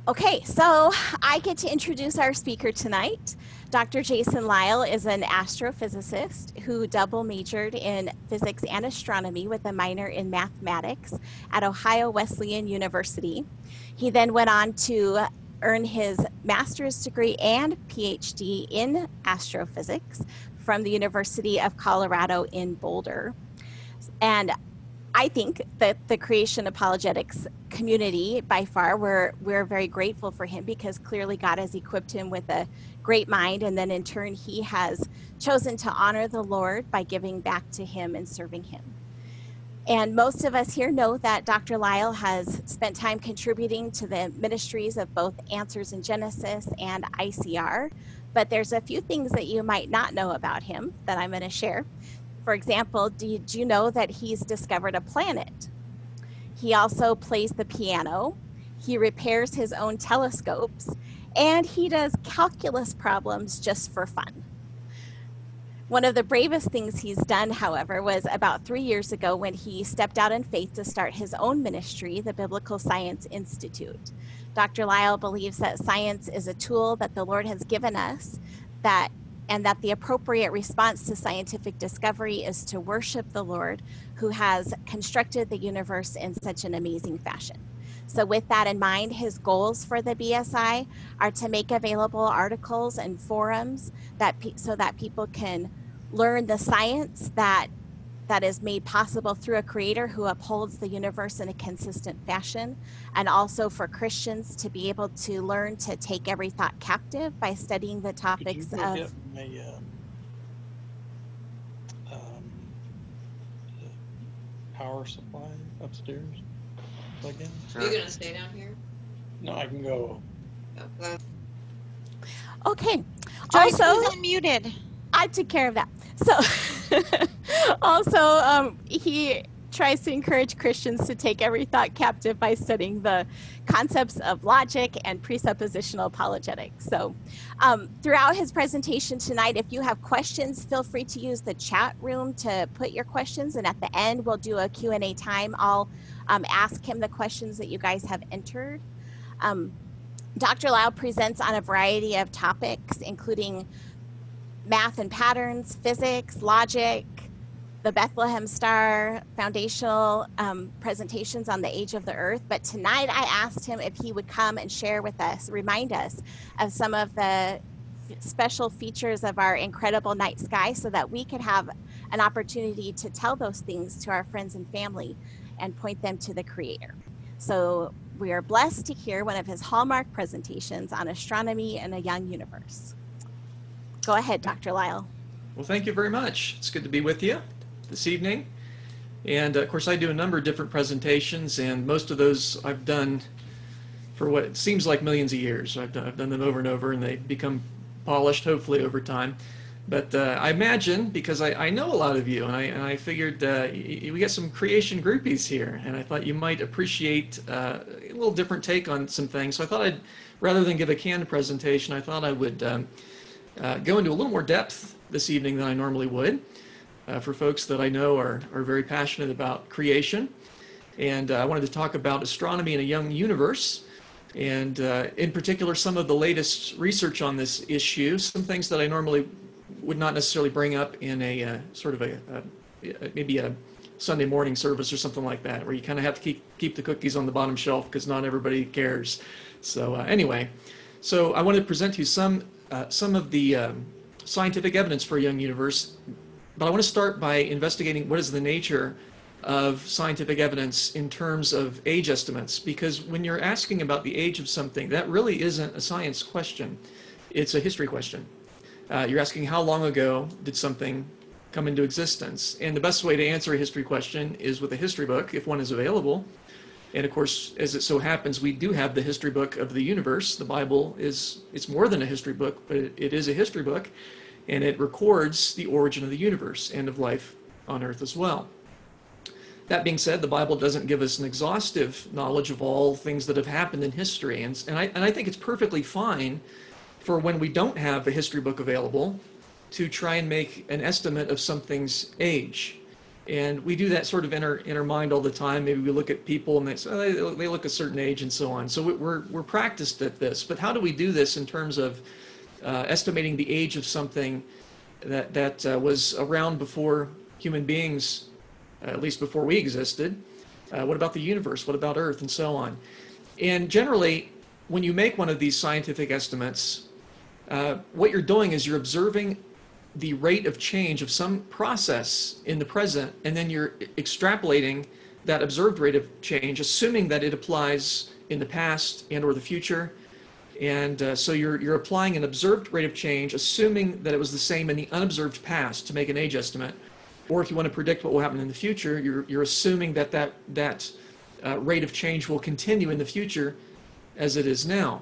Okay, so I get to introduce our speaker tonight. Dr. Jason Lisle is an astrophysicist who double majored in physics and astronomy with a minor in mathematics at Ohio Wesleyan University. He then went on to earn his master's degree and PhD in astrophysics from the University of Colorado in Boulder. And I think that the creation apologetics community, by far, we're very grateful for him, because clearly God has equipped him with a great mind, and then in turn he has chosen to honor the Lord by giving back to him and serving him. And most of us here know that Dr. Lisle has spent time contributing to the ministries of both Answers in Genesis and ICR, but there's a few things that you might not know about him that I'm going to share. For example, did you know that he's discovered a planet? He also plays the piano, he repairs his own telescopes, and he does calculus problems just for fun. One of the bravest things he's done, however, was about 3 years ago when he stepped out in faith to start his own ministry, the Biblical Science Institute. Dr. Lisle believes that science is a tool that the Lord has given us, and that the appropriate response to scientific discovery is to worship the Lord, who has constructed the universe in such an amazing fashion. So with that in mind, his goals for the BSI are to make available articles and forums so that people can learn the science that is made possible through a creator who upholds the universe in a consistent fashion, and also for Christians to be able to learn to take every thought captive by studying the topics Could you go of... get me the power supply upstairs again? Are you gonna stay down here? No, I can go. Okay. Joyce Also, was unmuted. I took care of that. So also, he tries to encourage Christians to take every thought captive by studying the concepts of logic and presuppositional apologetics. So throughout his presentation tonight, if you have questions, feel free to use the chat room to put your questions, and at the end we'll do a Q&A time. I'll ask him the questions that you guys have entered. Dr. Lisle presents on a variety of topics, including math and patterns, physics, logic, the Bethlehem Star, foundational presentations on the age of the earth. But tonight I asked him if he would come and share with us, remind us of some of the special features of our incredible night sky, so that we could have an opportunity to tell those things to our friends and family and point them to the Creator. So we are blessed to hear one of his hallmark presentations on astronomy and a young universe. Go ahead, Dr. Lisle. Well, thank you very much. It's good to be with you this evening. And of course, I do a number of different presentations, and most of those I've done for what seems like millions of years. I've done them over and over, and they become polished, hopefully, over time. But I imagine, because I know a lot of you, and I figured we get some creation groupies here, and I thought you might appreciate a little different take on some things. So I thought rather than give a canned presentation, I thought I would go into a little more depth this evening than I normally would for folks that I know are very passionate about creation. And I wanted to talk about astronomy in a young universe, and in particular some of the latest research on this issue, some things that I normally would not necessarily bring up in a sort of maybe a Sunday morning service or something like that, where you kind of have to keep the cookies on the bottom shelf because not everybody cares. So anyway, so I wanted to present to you some of the scientific evidence for a young universe, but I want to start by investigating what is the nature of scientific evidence in terms of age estimates, because when you're asking about the age of something, that really isn't a science question, it's a history question. You're asking how long ago did something come into existence, and the best way to answer a history question is with a history book, if one is available. And of course, as it so happens, we do have the history book of the universe. The Bible it's more than a history book, but it is a history book, and it records the origin of the universe and of life on earth as well. That being said, the Bible doesn't give us an exhaustive knowledge of all things that have happened in history, and I think it's perfectly fine for when we don't have a history book available to try and make an estimate of something's age. And we do that sort of in our mind all the time. Maybe we look at people and they say, oh, they look a certain age and so on. So we're practiced at this. But how do we do this in terms of estimating the age of something that was around before human beings, at least before we existed? What about the universe? What about Earth? And so on. And generally, when you make one of these scientific estimates, what you're doing is you're observing the rate of change of some process in the present, and then you're extrapolating that observed rate of change, assuming that it applies in the past and or the future. And so you're applying an observed rate of change, assuming that it was the same in the unobserved past to make an age estimate. Or if you want to predict what will happen in the future, you're assuming that rate of change will continue in the future as it is now.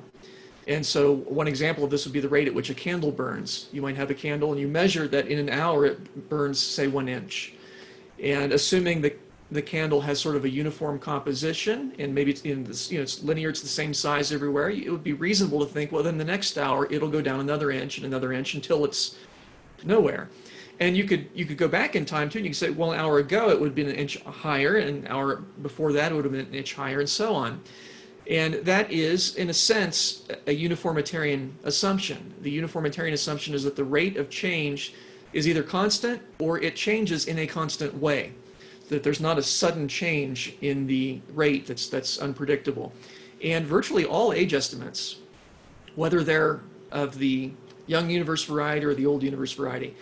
And so one example of this would be the rate at which a candle burns. You might have a candle and you measure that in an hour it burns, say, 1 inch. And assuming that the candle has sort of a uniform composition and maybe it's it's linear, it's the same size everywhere, it would be reasonable to think, well, then the next hour it'll go down another inch and another inch until it's nowhere. And you could go back in time too, and you can say, well, an hour ago it would have been an inch higher, and an hour before that it would have been an inch higher, and so on. And that is, in a sense, a uniformitarian assumption. The uniformitarian assumption is that the rate of change is either constant or it changes in a constant way. That there's not a sudden change in the rate that's unpredictable. And virtually all age estimates, whether they're of the young universe variety or the old universe variety,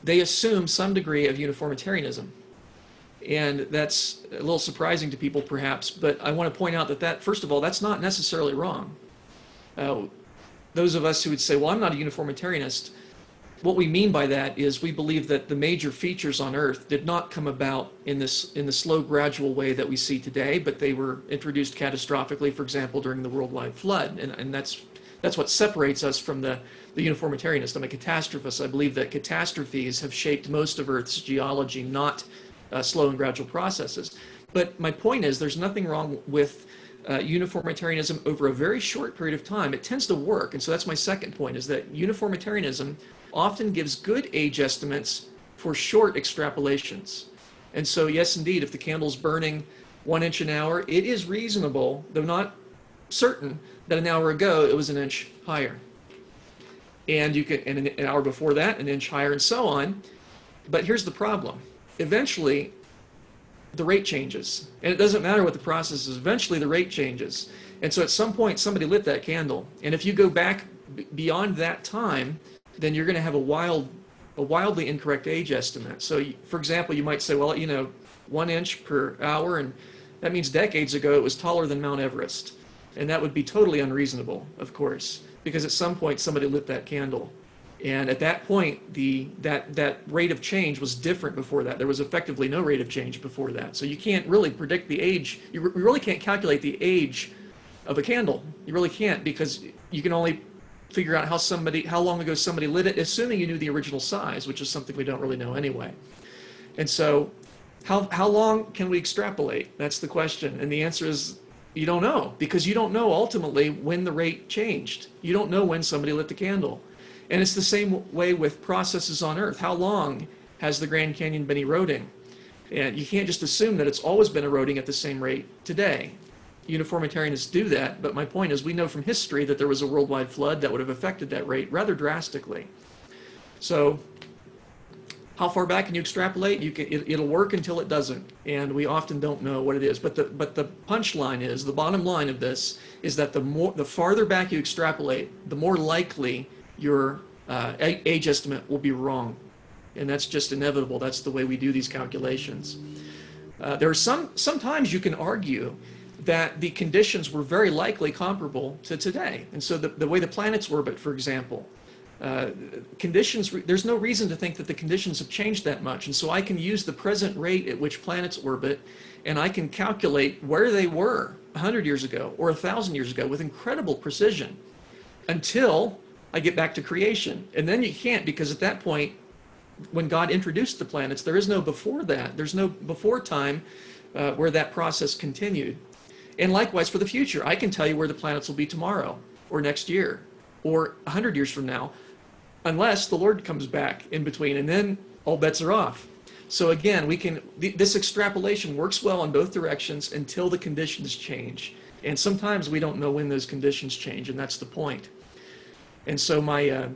they assume some degree of uniformitarianism. And that's a little surprising to people, perhaps, but I want to point out that first of all, that's not necessarily wrong. Those of us who would say, well, I'm not a uniformitarianist, what we mean by that is we believe that the major features on Earth did not come about in the slow, gradual way that we see today, but they were introduced catastrophically, for example, during the worldwide flood. And that's what separates us from the uniformitarianist. I'm a catastrophist. I believe that catastrophes have shaped most of Earth's geology, not slow and gradual processes. But my point is there's nothing wrong with uniformitarianism over a very short period of time. It tends to work, and so that's my second point, is that uniformitarianism often gives good age estimates for short extrapolations. And so yes, indeed, if the candle's burning 1 inch an hour, it is reasonable, though not certain, that an hour ago it was an inch higher. And an hour before that, an inch higher, and so on. But here's the problem. Eventually, the rate changes. And it doesn't matter what the process is. Eventually, the rate changes. And so at some point, somebody lit that candle. And if you go back beyond that time, then you're going to have a wildly incorrect age estimate. So, for example, you might say, well, 1 inch per hour, and that means decades ago it was taller than Mount Everest. And that would be totally unreasonable, of course, because at some point somebody lit that candle. And at that point, that rate of change was different before that. There was effectively no rate of change before that. So you can't really predict the age. You really can't calculate the age of a candle. You really can't, because you can only figure out how long ago somebody lit it, assuming you knew the original size, which is something we don't really know anyway. And so how long can we extrapolate? That's the question. And the answer is you don't know, because you don't know ultimately when the rate changed. You don't know when somebody lit the candle. And it's the same way with processes on Earth. How long has the Grand Canyon been eroding? And you can't just assume that it's always been eroding at the same rate today. Uniformitarianists do that, but my point is we know from history that there was a worldwide flood that would have affected that rate rather drastically. So how far back can you extrapolate? It'll work until it doesn't, and we often don't know what it is. But the punchline is, the bottom line of this is that the farther back you extrapolate, the more likely your age estimate will be wrong. And that's just inevitable. That's the way we do these calculations. There are sometimes you can argue that the conditions were very likely comparable to today. And so the way the planets orbit, for example, there's no reason to think that the conditions have changed that much. And so I can use the present rate at which planets orbit, and I can calculate where they were 100 years ago or 1,000 years ago with incredible precision until I get back to creation. And then you can't, because at that point, when God introduced the planets, there is no before that. There's no before time where that process continued. And likewise for the future, I can tell you where the planets will be tomorrow or next year or 100 years from now, unless the Lord comes back in between, and then all bets are off. So again, this extrapolation works well in both directions until the conditions change. And sometimes we don't know when those conditions change, and that's the point. And so my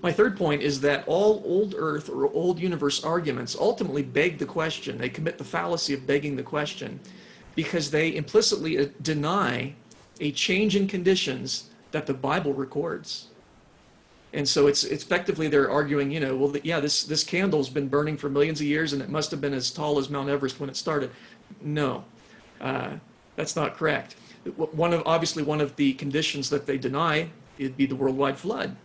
third point is that all old Earth or old universe arguments ultimately beg the question. They commit the fallacy of begging the question because they implicitly deny a change in conditions that the Bible records. And so it's effectively they're arguing, well, yeah, this candle's been burning for millions of years and it must have been as tall as Mount Everest when it started. No, that's not correct. Obviously one of the conditions that they deny would be the worldwide flood.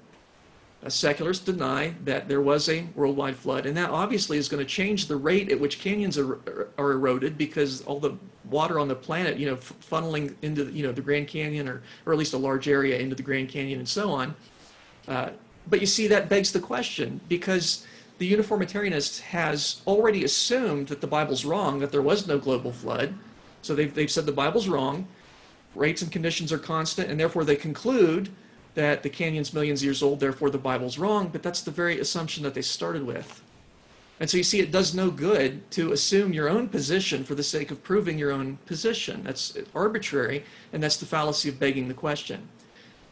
Secularists deny that there was a worldwide flood, and that obviously is going to change the rate at which canyons are eroded because all the water on the planet, funneling into the Grand Canyon or at least a large area into the Grand Canyon and so on. But you see, that begs the question because the uniformitarianist has already assumed that the Bible's wrong, that there was no global flood. So they've said the Bible's wrong, rates and conditions are constant, and therefore they conclude that the canyon's millions of years old, therefore the Bible's wrong, but that's the very assumption that they started with. And so you see, it does no good to assume your own position for the sake of proving your own position. That's arbitrary, and that's the fallacy of begging the question.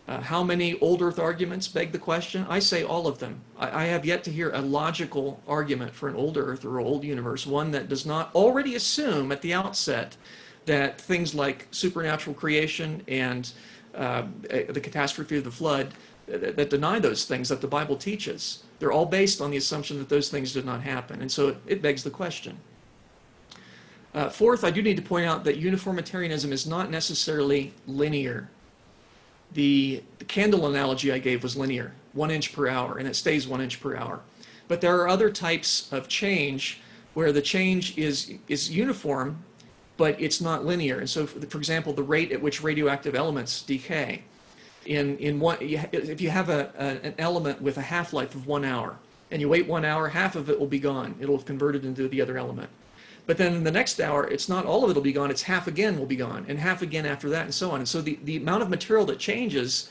How many old Earth arguments beg the question? I say all of them. I have yet to hear a logical argument for an old Earth or old universe, one that does not already assume at the outset that things like supernatural creation and the catastrophe of the flood that deny those things that the Bible teaches. They're all based on the assumption that those things did not happen. And so it begs the question. Fourth, I do need to point out that uniformitarianism is not necessarily linear. The candle analogy I gave was linear, 1 inch per hour, and it stays 1 inch per hour. But there are other types of change where the change is uniform, but it's not linear. And so, for example, the rate at which radioactive elements decay. If you have an element with a half-life of 1 hour, and you wait 1 hour, half of it will be gone. It'll have converted into the other element. But then in the next hour, it's not all of it will be gone, it's half again will be gone, and half again after that, and so on. And so the amount of material that changes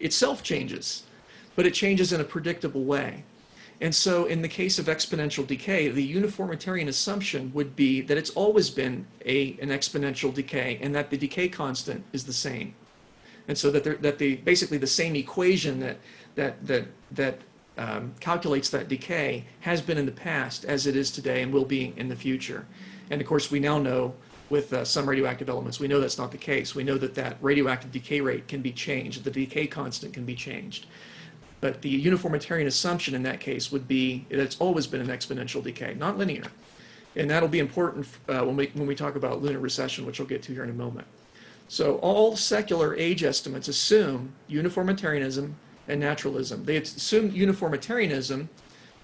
itself changes, but it changes in a predictable way. And so in the case of exponential decay, the uniformitarian assumption would be that it's always been an exponential decay and that the decay constant is the same. And so that basically the same equation that calculates that decay has been in the past as it is today and will be in the future. And of course we now know with some radioactive elements, we know that's not the case. We know that radioactive decay rate can be changed, the decay constant can be changed. But the uniformitarian assumption in that case would be that it's always been an exponential decay, not linear. And that'll be important when we talk about lunar recession, which I'll get to here in a moment. So all secular age estimates assume uniformitarianism and naturalism. They assume uniformitarianism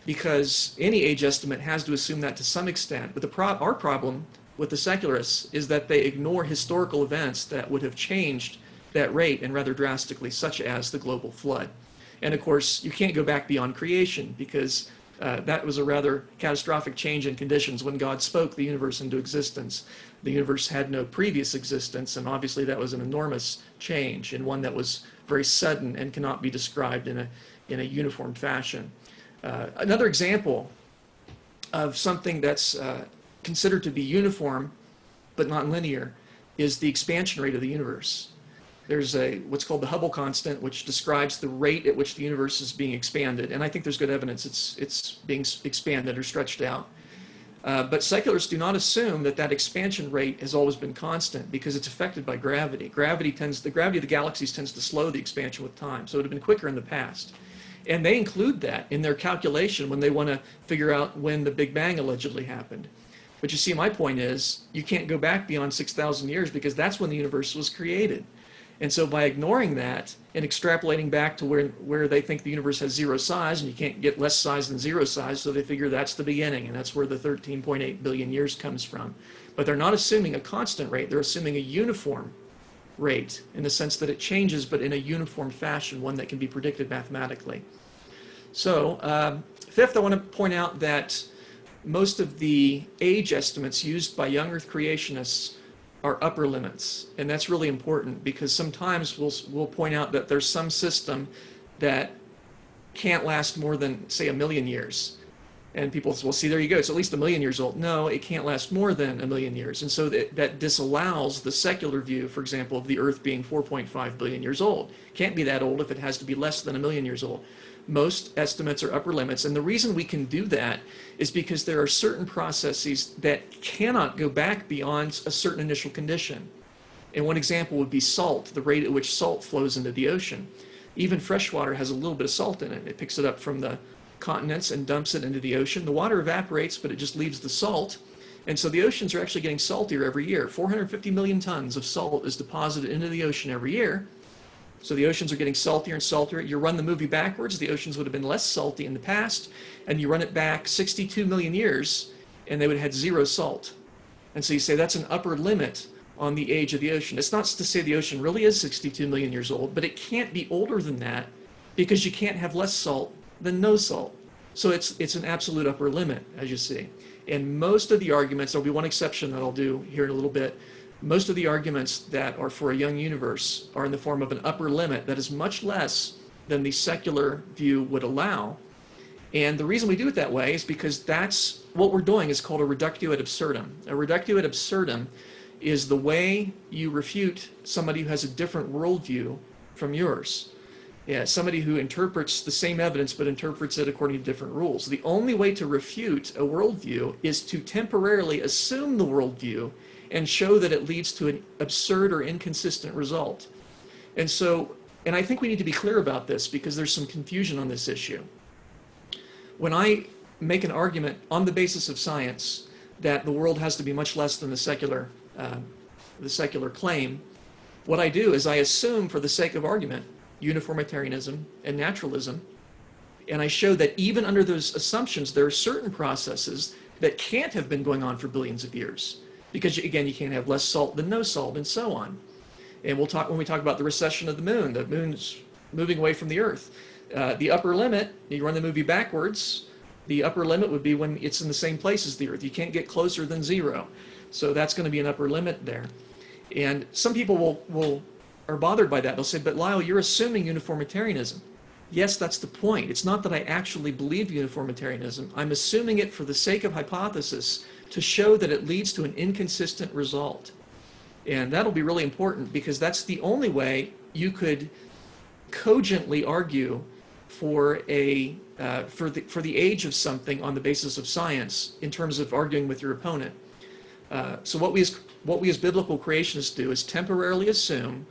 because any age estimate has to assume that to some extent. But our problem with the secularists is that they ignore historical events that would have changed that rate and rather drastically, such as the global flood. And of course, you can't go back beyond creation because that was a rather catastrophic change in conditions. When God spoke the universe into existence, the universe had no previous existence, and obviously that was an enormous change and one that was very sudden and cannot be described in a uniform fashion. Another example of something that's considered to be uniform but not linear is the expansion rate of the universe. There's what's called the Hubble constant, which describes the rate at which the universe is being expanded. And I think there's good evidence it's being expanded or stretched out. But secularists do not assume that expansion rate has always been constant because it's affected by gravity. The gravity of the galaxies tends to slow the expansion with time. So it would have been quicker in the past. And they include that in their calculation when they want to figure out when the Big Bang allegedly happened. But you see, my point is, you can't go back beyond 6,000 years because that's when the universe was created. And so by ignoring that and extrapolating back to where they think the universe has zero size, and you can't get less size than zero size, so they figure that's the beginning, and that's where the 13.8 billion years comes from. But they're not assuming a constant rate, they're assuming a uniform rate in the sense that it changes, but in a uniform fashion, one that can be predicted mathematically. So fifth, I want to point out that most of the age estimates used by young Earth creationists are upper limits, and that's really important because sometimes we'll point out that there's some system that can't last more than, say, 1 million years, And people say, well, see, there you go. It's at least 1 million years old. No, it can't last more than 1 million years. And so that disallows the secular view, for example, of the Earth being 4.5 billion years old. Can't be that old if it has to be less than 1 million years old. Most estimates are upper limits. And the reason we can do that is because there are certain processes that cannot go back beyond a certain initial condition. And one example would be salt, the rate at which salt flows into the ocean. Even fresh water has a little bit of salt in it. It picks it up from the continents and dumps it into the ocean. The water evaporates, but it just leaves the salt. And so the oceans are actually getting saltier every year. 450 million tons of salt is deposited into the ocean every year. So the oceans are getting saltier and saltier. You run the movie backwards, the oceans would have been less salty in the past, and you run it back 62 million years, and they would have had 0 salt. And so you say that's an upper limit on the age of the ocean. It's not to say the ocean really is 62 million years old, but it can't be older than that because you can't have less salt than no salt. So it's an absolute upper limit, as you see. And most of the arguments, there'll be one exception that I'll do here in a little bit, most of the arguments that are for a young universe are in the form of an upper limit that is much less than the secular view would allow. And the reason we do it that way is because that's what we're doing is called a reductio ad absurdum. A reductio ad absurdum is the way you refute somebody who has a different worldview from yours. Yeah, somebody who interprets the same evidence but interprets it according to different rules. The only way to refute a worldview is to temporarily assume the worldview and show that it leads to an absurd or inconsistent result. And I think we need to be clear about this because there's some confusion on this issue. When I make an argument on the basis of science that the world has to be much less than the secular claim, what I do is I assume, for the sake of argument, uniformitarianism and naturalism, and I show that even under those assumptions, there are certain processes that can't have been going on for billions of years, because again, you can't have less salt than no salt, and so on. And when we talk about the recession of the moon's moving away from the Earth. The upper limit, you run the movie backwards, the upper limit would be when it's in the same place as the Earth. You can't get closer than 0. So that's going to be an upper limit there. And some people are bothered by that. They'll say, but Lisle, you're assuming uniformitarianism. Yes, that's the point. It's not that I actually believe uniformitarianism. I'm assuming it for the sake of hypothesis to show that it leads to an inconsistent result. And that'll be really important because that's the only way you could cogently argue for the age of something on the basis of science in terms of arguing with your opponent. So what we as biblical creationists do is temporarily assume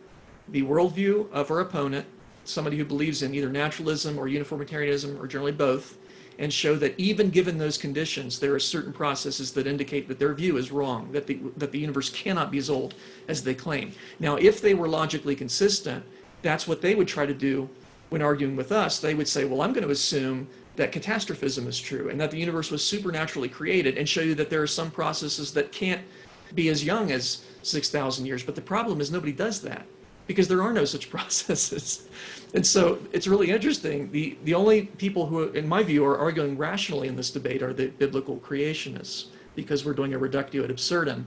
the worldview of our opponent, somebody who believes in either naturalism or uniformitarianism or generally both, and show that even given those conditions, there are certain processes that indicate that their view is wrong, that the universe cannot be as old as they claim. Now, if they were logically consistent, that's what they would try to do when arguing with us. They would say, well, I'm going to assume that catastrophism is true and that the universe was supernaturally created, and show you that there are some processes that can't be as young as 6,000 years. But the problem is nobody does that because there are no such processes. And so it's really interesting. The only people who, in my view, are arguing rationally in this debate are the biblical creationists, because we're doing a reductio ad absurdum.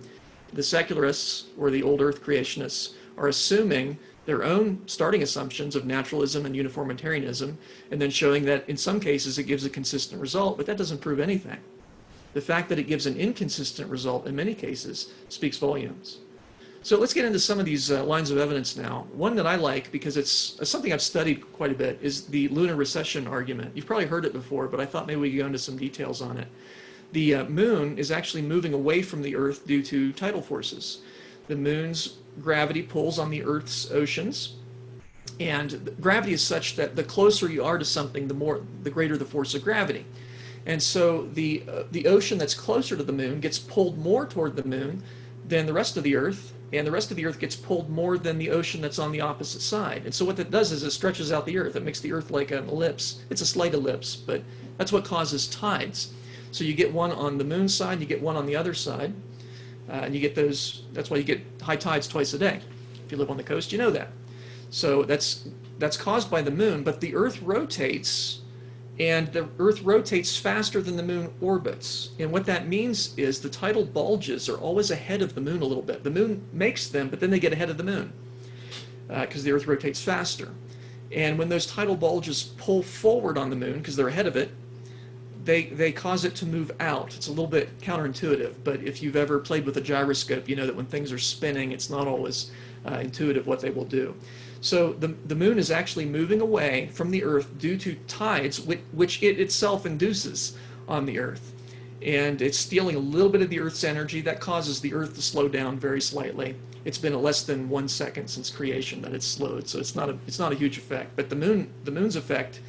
The secularists, or the old earth creationists, are assuming their own starting assumptions of naturalism and uniformitarianism, and then showing that in some cases it gives a consistent result, but that doesn't prove anything. The fact that it gives an inconsistent result in many cases speaks volumes. So let's get into some of these lines of evidence now. One that I like, because it's something I've studied quite a bit, is the lunar recession argument. You've probably heard it before, but I thought maybe we could go into some details on it. The moon is actually moving away from the Earth due to tidal forces. The moon's gravity pulls on the Earth's oceans, and gravity is such that the closer you are to something, the greater the force of gravity. And so the ocean that's closer to the moon gets pulled more toward the moon than the rest of the Earth, and the rest of the Earth gets pulled more than the ocean that's on the opposite side. And so what that does is it stretches out the Earth. It makes the Earth like an ellipse. It's a slight ellipse, but that's what causes tides. So you get one on the moon side, you get one on the other side, and you get those. That's why you get high tides twice a day. If you live on the coast, you know that. So that's caused by the moon, but the Earth rotates, and the Earth rotates faster than the moon orbits. And what that means is the tidal bulges are always ahead of the moon a little bit. The moon makes them, but then they get ahead of the moon because the Earth rotates faster. And when those tidal bulges pull forward on the moon, because they're ahead of it, they cause it to move out. It's a little bit counterintuitive, but if you've ever played with a gyroscope, you know that when things are spinning, it's not always intuitive what they will do. So the moon is actually moving away from the Earth due to tides, which it itself induces on the Earth. And it's stealing a little bit of the Earth's energy. That causes the Earth to slow down very slightly. It's been less than 1 second since creation that it's slowed, so it's not a huge effect. But the moon's effect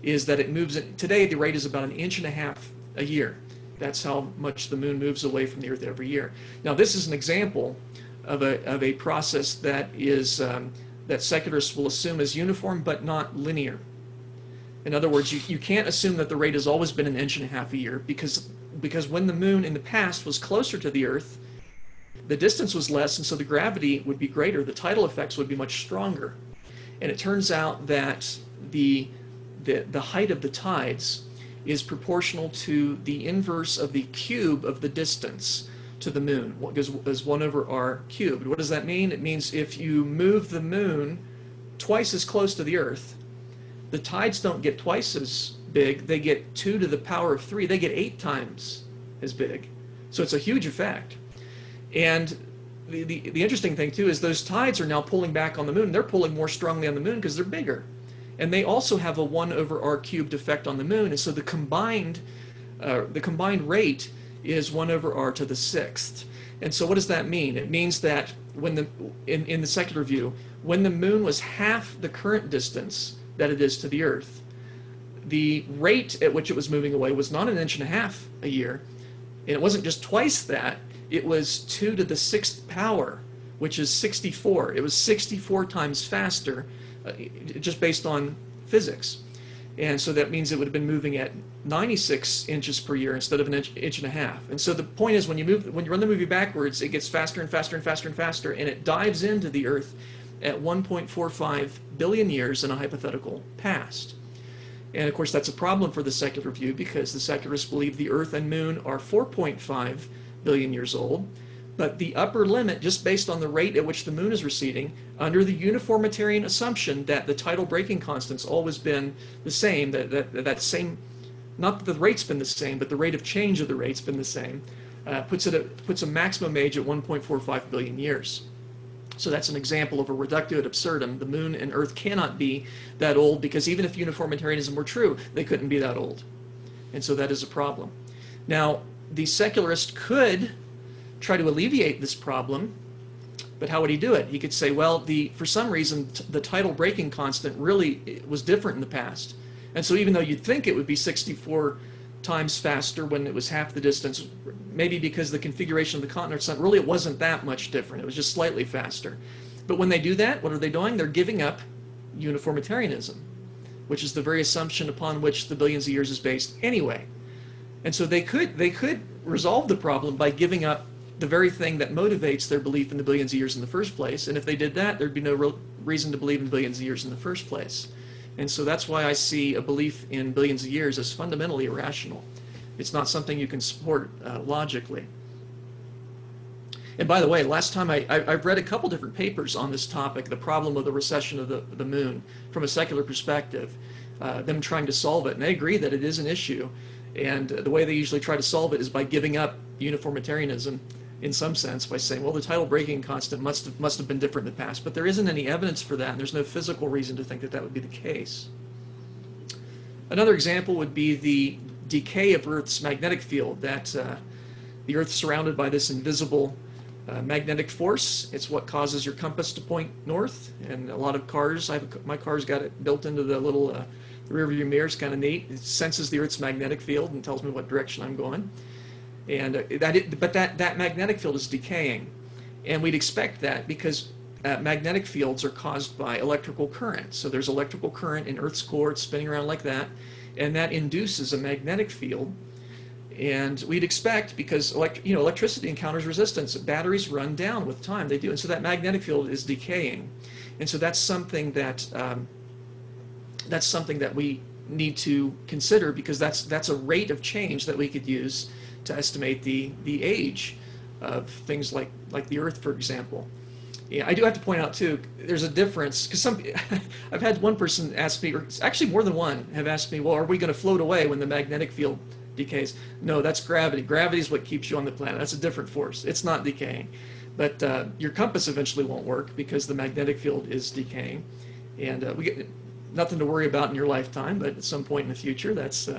is that it moves. Today the rate is about 1.5 inches a year. That's how much the moon moves away from the Earth every year. Now this is an example of a process that is that secularists will assume is uniform but not linear. In other words, you can't assume that the rate has always been 1.5 inches a year because when the moon in the past was closer to the Earth, the distance was less, and so the gravity would be greater. The tidal effects would be much stronger. And it turns out that the height of the tides is proportional to the inverse of the cube of the distance to the moon, is 1 over r cubed. What does that mean? It means if you move the moon twice as close to the Earth, the tides don't get twice as big, they get 2 to the power of 3. They get 8 times as big. So it's a huge effect. And the interesting thing too is those tides are now pulling back on the moon. They're pulling more strongly on the moon because they're bigger. And they also have a 1 over r cubed effect on the moon. And so the combined rate is 1 over r to the 6th. And so what does that mean? It means that when in the secular view, when the moon was half the current distance that it is to the Earth, the rate at which it was moving away was not 1.5 inches a year, and it wasn't just twice that, it was 2 to the 6th power, which is 64. It was 64 times faster, just based on physics. And so that means it would have been moving at 96 inches per year instead of 1.5 inches. And so the point is, when you run the movie backwards, it gets faster and faster and faster and faster, and it dives into the Earth at 1.45 billion years in a hypothetical past. And of course that's a problem for the secular view because the secularists believe the Earth and Moon are 4.5 billion years old, but the upper limit, just based on the rate at which the Moon is receding, under the uniformitarian assumption that the tidal breaking constant's always been the same, that same, not that the rate's been the same, but the rate of change of the rate's been the same, puts a maximum age at 1.45 billion years. So that's an example of a reductio ad absurdum. The Moon and Earth cannot be that old because even if uniformitarianism were true, they couldn't be that old. And so that is a problem. Now, the secularist could try to alleviate this problem, but how would he do it? He could say, well, for some reason, the tidal breaking constant really was different in the past. And so even though you'd think it would be 64 times faster when it was half the distance, maybe because the configuration of the continent, really it wasn't that much different. It was just slightly faster. But when they do that, what are they doing? They're giving up uniformitarianism, which is the very assumption upon which the billions of years is based anyway. And so they could resolve the problem by giving up the very thing that motivates their belief in the billions of years in the first place. And if they did that, there'd be no real reason to believe in billions of years in the first place. And so that's why I see a belief in billions of years as fundamentally irrational. It's not something you can support logically. And by the way, last time I've read a couple different papers on this topic, the problem of the recession of the moon, from a secular perspective, them trying to solve it. And they agree that it is an issue. And the way they usually try to solve it is by giving up uniformitarianism in some sense, by saying, well, the tidal breaking constant must have been different in the past. But there isn't any evidence for that, and there's no physical reason to think that that would be the case. Another example would be the decay of Earth's magnetic field, that the Earth's surrounded by this invisible magnetic force. It's what causes your compass to point north, and a lot of cars, my car's got it built into the little the rear view mirror. It's kind of neat. It senses the Earth's magnetic field and tells me what direction I'm going. And but that magnetic field is decaying, and we'd expect that because magnetic fields are caused by electrical current. So there's electrical current in Earth's core, it's spinning around like that, and that induces a magnetic field. And we'd expect, because electricity encounters resistance, batteries run down with time. They do, and so that magnetic field is decaying, and so that's something that we need to consider, because that's a rate of change that we could use to estimate the age of things like the Earth, for example. Yeah, I do have to point out too, there's a difference, because I've had one person ask me, or actually more than one, have asked me, well, are we going to float away when the magnetic field decays. No, that's gravity. Gravity is what keeps you on the planet. That's a different force. It's not decaying. But your compass eventually won't work because the magnetic field is decaying. And we get nothing to worry about in your lifetime, but at some point in the future, that's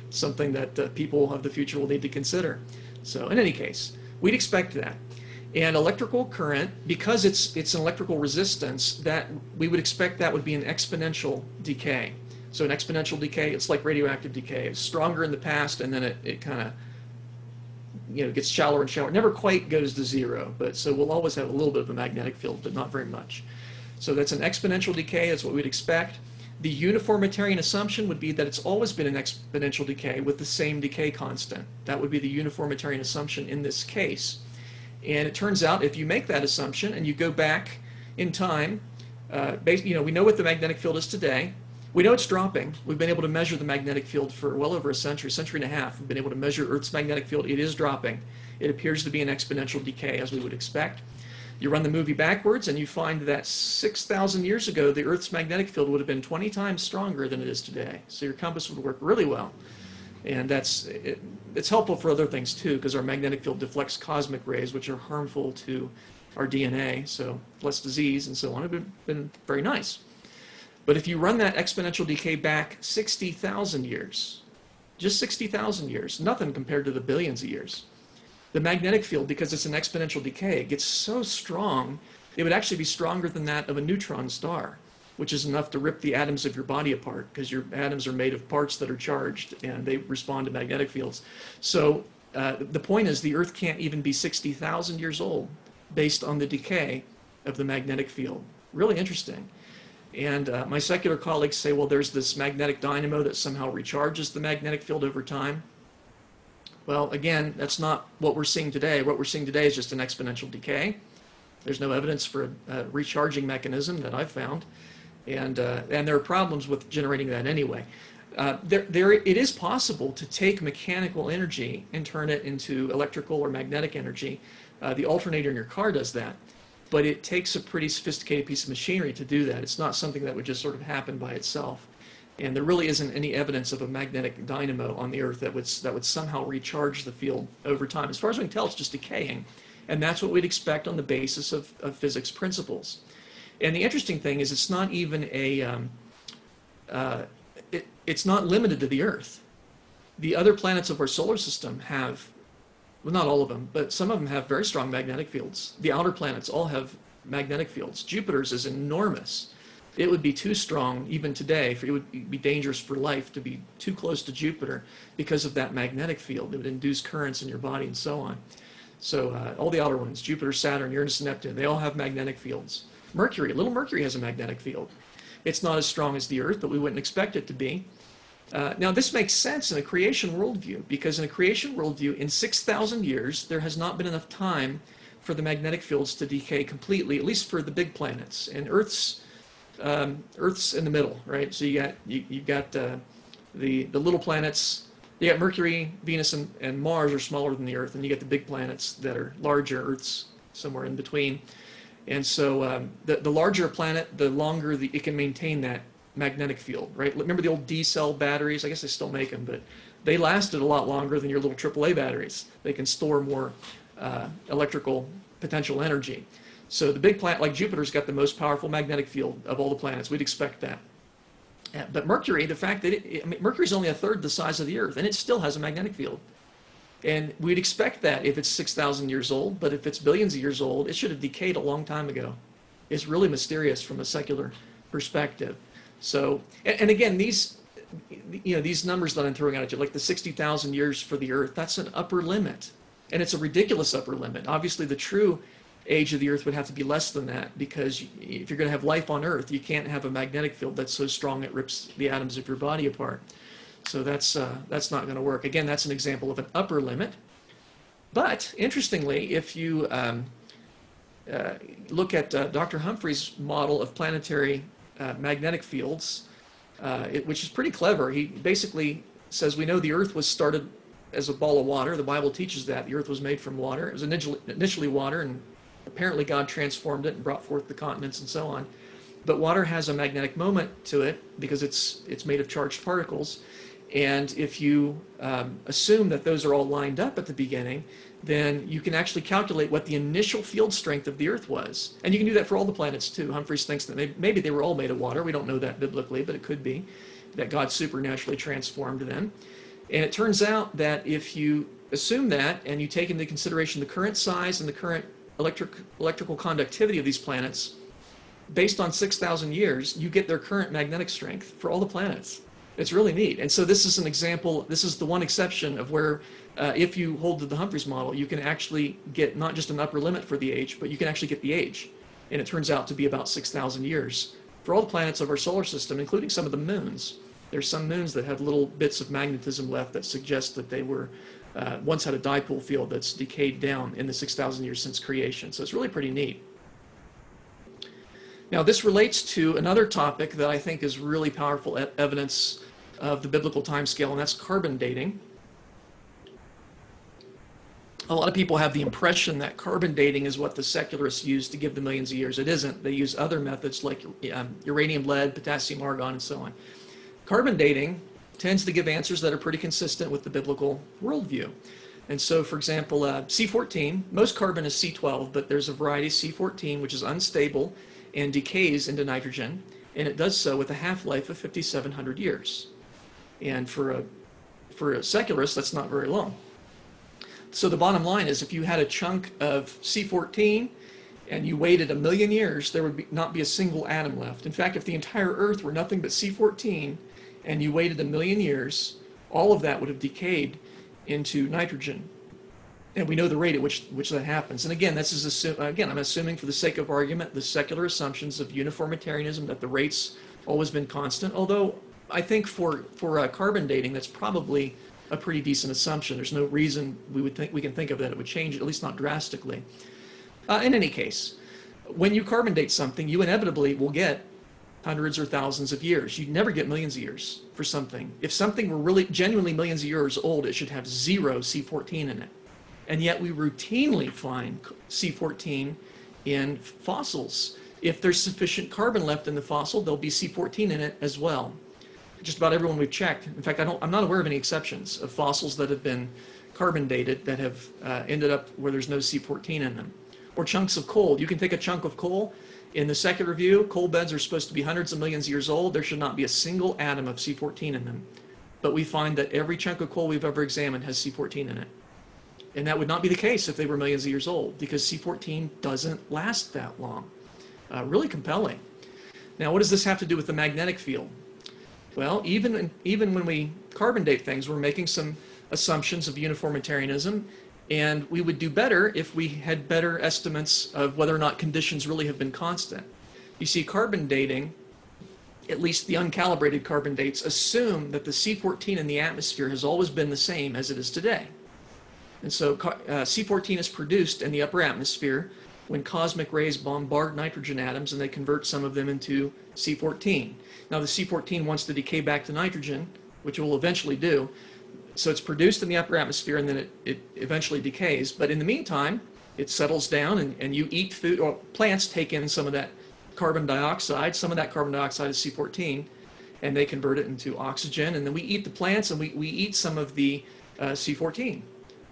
something that people of the future will need to consider. So in any case, we'd expect that. And electrical current, because it's an electrical resistance, that we would expect that would be an exponential decay. So an exponential decay, it's like radioactive decay. It's stronger in the past, and then it kind of gets shallower and shallower. It never quite goes to zero, but so we'll always have a little bit of a magnetic field, but not very much. So that's an exponential decay. That's what we'd expect. The uniformitarian assumption would be that it's always been an exponential decay with the same decay constant. That would be the uniformitarian assumption in this case. And it turns out if you make that assumption and you go back in time, we know what the magnetic field is today. We know it's dropping. We've been able to measure the magnetic field for well over a century and a half. We've been able to measure Earth's magnetic field. It is dropping. It appears to be an exponential decay, as we would expect. You run the movie backwards, and you find that 6,000 years ago, the Earth's magnetic field would have been 20 times stronger than it is today. So your compass would work really well. And it's helpful for other things, too, because our magnetic field deflects cosmic rays, which are harmful to our DNA, so less disease and so on. It would have been very nice. But if you run that exponential decay back 60,000 years, just 60,000 years, nothing compared to the billions of years, the magnetic field, because it's an exponential decay, gets so strong, it would actually be stronger than that of a neutron star, which is enough to rip the atoms of your body apart, because your atoms are made of parts that are charged, and they respond to magnetic fields. So the point is the Earth can't even be 60,000 years old based on the decay of the magnetic field. Really interesting. And my secular colleagues say, well, there's this magnetic dynamo that somehow recharges the magnetic field over time. Well, again, that's not what we're seeing today. What we're seeing today is just an exponential decay. There's no evidence for a recharging mechanism that I've found. And there are problems with generating that anyway. It is possible to take mechanical energy and turn it into electrical or magnetic energy. The alternator in your car does that. But it takes a pretty sophisticated piece of machinery to do that. It's not something that would just sort of happen by itself. And there really isn't any evidence of a magnetic dynamo on the Earth that would somehow recharge the field over time. As far as we can tell, it's just decaying. And that's what we'd expect on the basis of physics principles. And the interesting thing is it's not even it's not limited to the Earth. The other planets of our solar system have, well, not all of them, but some of them have very strong magnetic fields. The outer planets all have magnetic fields. Jupiter's is enormous. It would be too strong even today. It would be dangerous for life to be too close to Jupiter because of that magnetic field. It would induce currents in your body and so on. So all the outer ones, Jupiter, Saturn, Uranus, and Neptune, they all have magnetic fields. Mercury, little Mercury has a magnetic field. It's not as strong as the Earth, but we wouldn't expect it to be. Now, this makes sense in a creation worldview, because in a creation worldview, in 6,000 years, there has not been enough time for the magnetic fields to decay completely, at least for the big planets. And Earth's in the middle, right? So you got the little planets. You got Mercury, Venus, and Mars are smaller than the Earth, and you get the big planets that are larger. Earth's somewhere in between. And so the larger a planet, the longer it can maintain that magnetic field, right? Remember the old D-cell batteries? I guess they still make them, but they lasted a lot longer than your little AAA batteries. They can store more electrical potential energy. So the big planet like Jupiter's got the most powerful magnetic field of all the planets. We'd expect that. But Mercury, the fact that Mercury's only a third the size of the Earth, and it still has a magnetic field. And we'd expect that if it's 6,000 years old, but if it's billions of years old, it should have decayed a long time ago. It's really mysterious from a secular perspective. So, and again, these numbers that I'm throwing out at you, like the 60,000 years for the Earth, that's an upper limit. And it's a ridiculous upper limit. Obviously, the true age of the Earth would have to be less than that, because if you're going to have life on Earth, you can't have a magnetic field that's so strong it rips the atoms of your body apart. So that's not going to work. Again, that's an example of an upper limit. But interestingly, if you look at Dr. Humphrey's model of planetary magnetic fields, which is pretty clever, he basically says we know the Earth was started as a ball of water. The Bible teaches that. The Earth was made from water. It was initially water, and apparently God transformed it and brought forth the continents and so on. But water has a magnetic moment to it because it's made of charged particles. And if you assume that those are all lined up at the beginning, then you can actually calculate what the initial field strength of the Earth was. And you can do that for all the planets too. Humphreys thinks that maybe they were all made of water. We don't know that biblically, but it could be that God supernaturally transformed them. And it turns out that if you assume that and you take into consideration the current size and the current electrical conductivity of these planets, based on 6,000 years, you get their current magnetic strength for all the planets. It's really neat. And so this is an example, this is the one exception of where if you hold to the Humphreys model, you can actually get not just an upper limit for the age, but you can actually get the age. And it turns out to be about 6,000 years for all the planets of our solar system, including some of the moons. There's some moons that have little bits of magnetism left that suggest that they were once had a dipole field that's decayed down in the 6,000 years since creation. So it's really pretty neat. Now this relates to another topic that I think is really powerful evidence of the biblical timescale, and that's carbon dating. A lot of people have the impression that carbon dating is what the secularists use to give the millions of years. It isn't. They use other methods like uranium, lead, potassium, argon, and so on. Carbon dating tends to give answers that are pretty consistent with the biblical worldview. And so, for example, C14, most carbon is C12, but there's a variety, C14, which is unstable and decays into nitrogen, and it does so with a half-life of 5,700 years. And for a secularist, that's not very long. So the bottom line is, if you had a chunk of C14 and you waited 1,000,000 years, there would not be a single atom left. In fact, if the entire Earth were nothing but C14 and you waited 1,000,000 years, all of that would have decayed into nitrogen. And we know the rate at which that happens. And again, this is I'm assuming for the sake of argument the secular assumptions of uniformitarianism, that the rate's always been constant. Although I think for carbon dating, that's probably a pretty decent assumption. There's no reason we can think of that it would change, at least not drastically. In any case, when you carbon date something, you inevitably will get hundreds or thousands of years. You'd never get millions of years for something. If something were really genuinely millions of years old, it should have 0 C14 in it. And yet we routinely find C14 in fossils. If there's sufficient carbon left in the fossil, there'll be C14 in it as well. Just about everyone we've checked. In fact, I'm not aware of any exceptions of fossils that have been carbon dated that have ended up where there's no C14 in them. Or chunks of coal. You can take a chunk of coal. In the secular view, coal beds are supposed to be hundreds of millions of years old. There should not be a single atom of C14 in them. But we find that every chunk of coal we've ever examined has C14 in it. And that would not be the case if they were millions of years old, because C14 doesn't last that long. Really compelling. Now, what does this have to do with the magnetic field? Well, even when we carbon date things, we're making some assumptions of uniformitarianism, and we would do better if we had better estimates of whether or not conditions really have been constant. You see, carbon dating, at least the uncalibrated carbon dates, assume that the C14 in the atmosphere has always been the same as it is today. And so C14 is produced in the upper atmosphere when cosmic rays bombard nitrogen atoms and they convert some of them into C14. Now the C14 wants to decay back to nitrogen, which it will eventually do. So it's produced in the upper atmosphere and then it eventually decays. But in the meantime, it settles down and you eat food, or plants take in some of that carbon dioxide. Some of that carbon dioxide is C14, and they convert it into oxygen. And then we eat the plants and we eat some of the C14.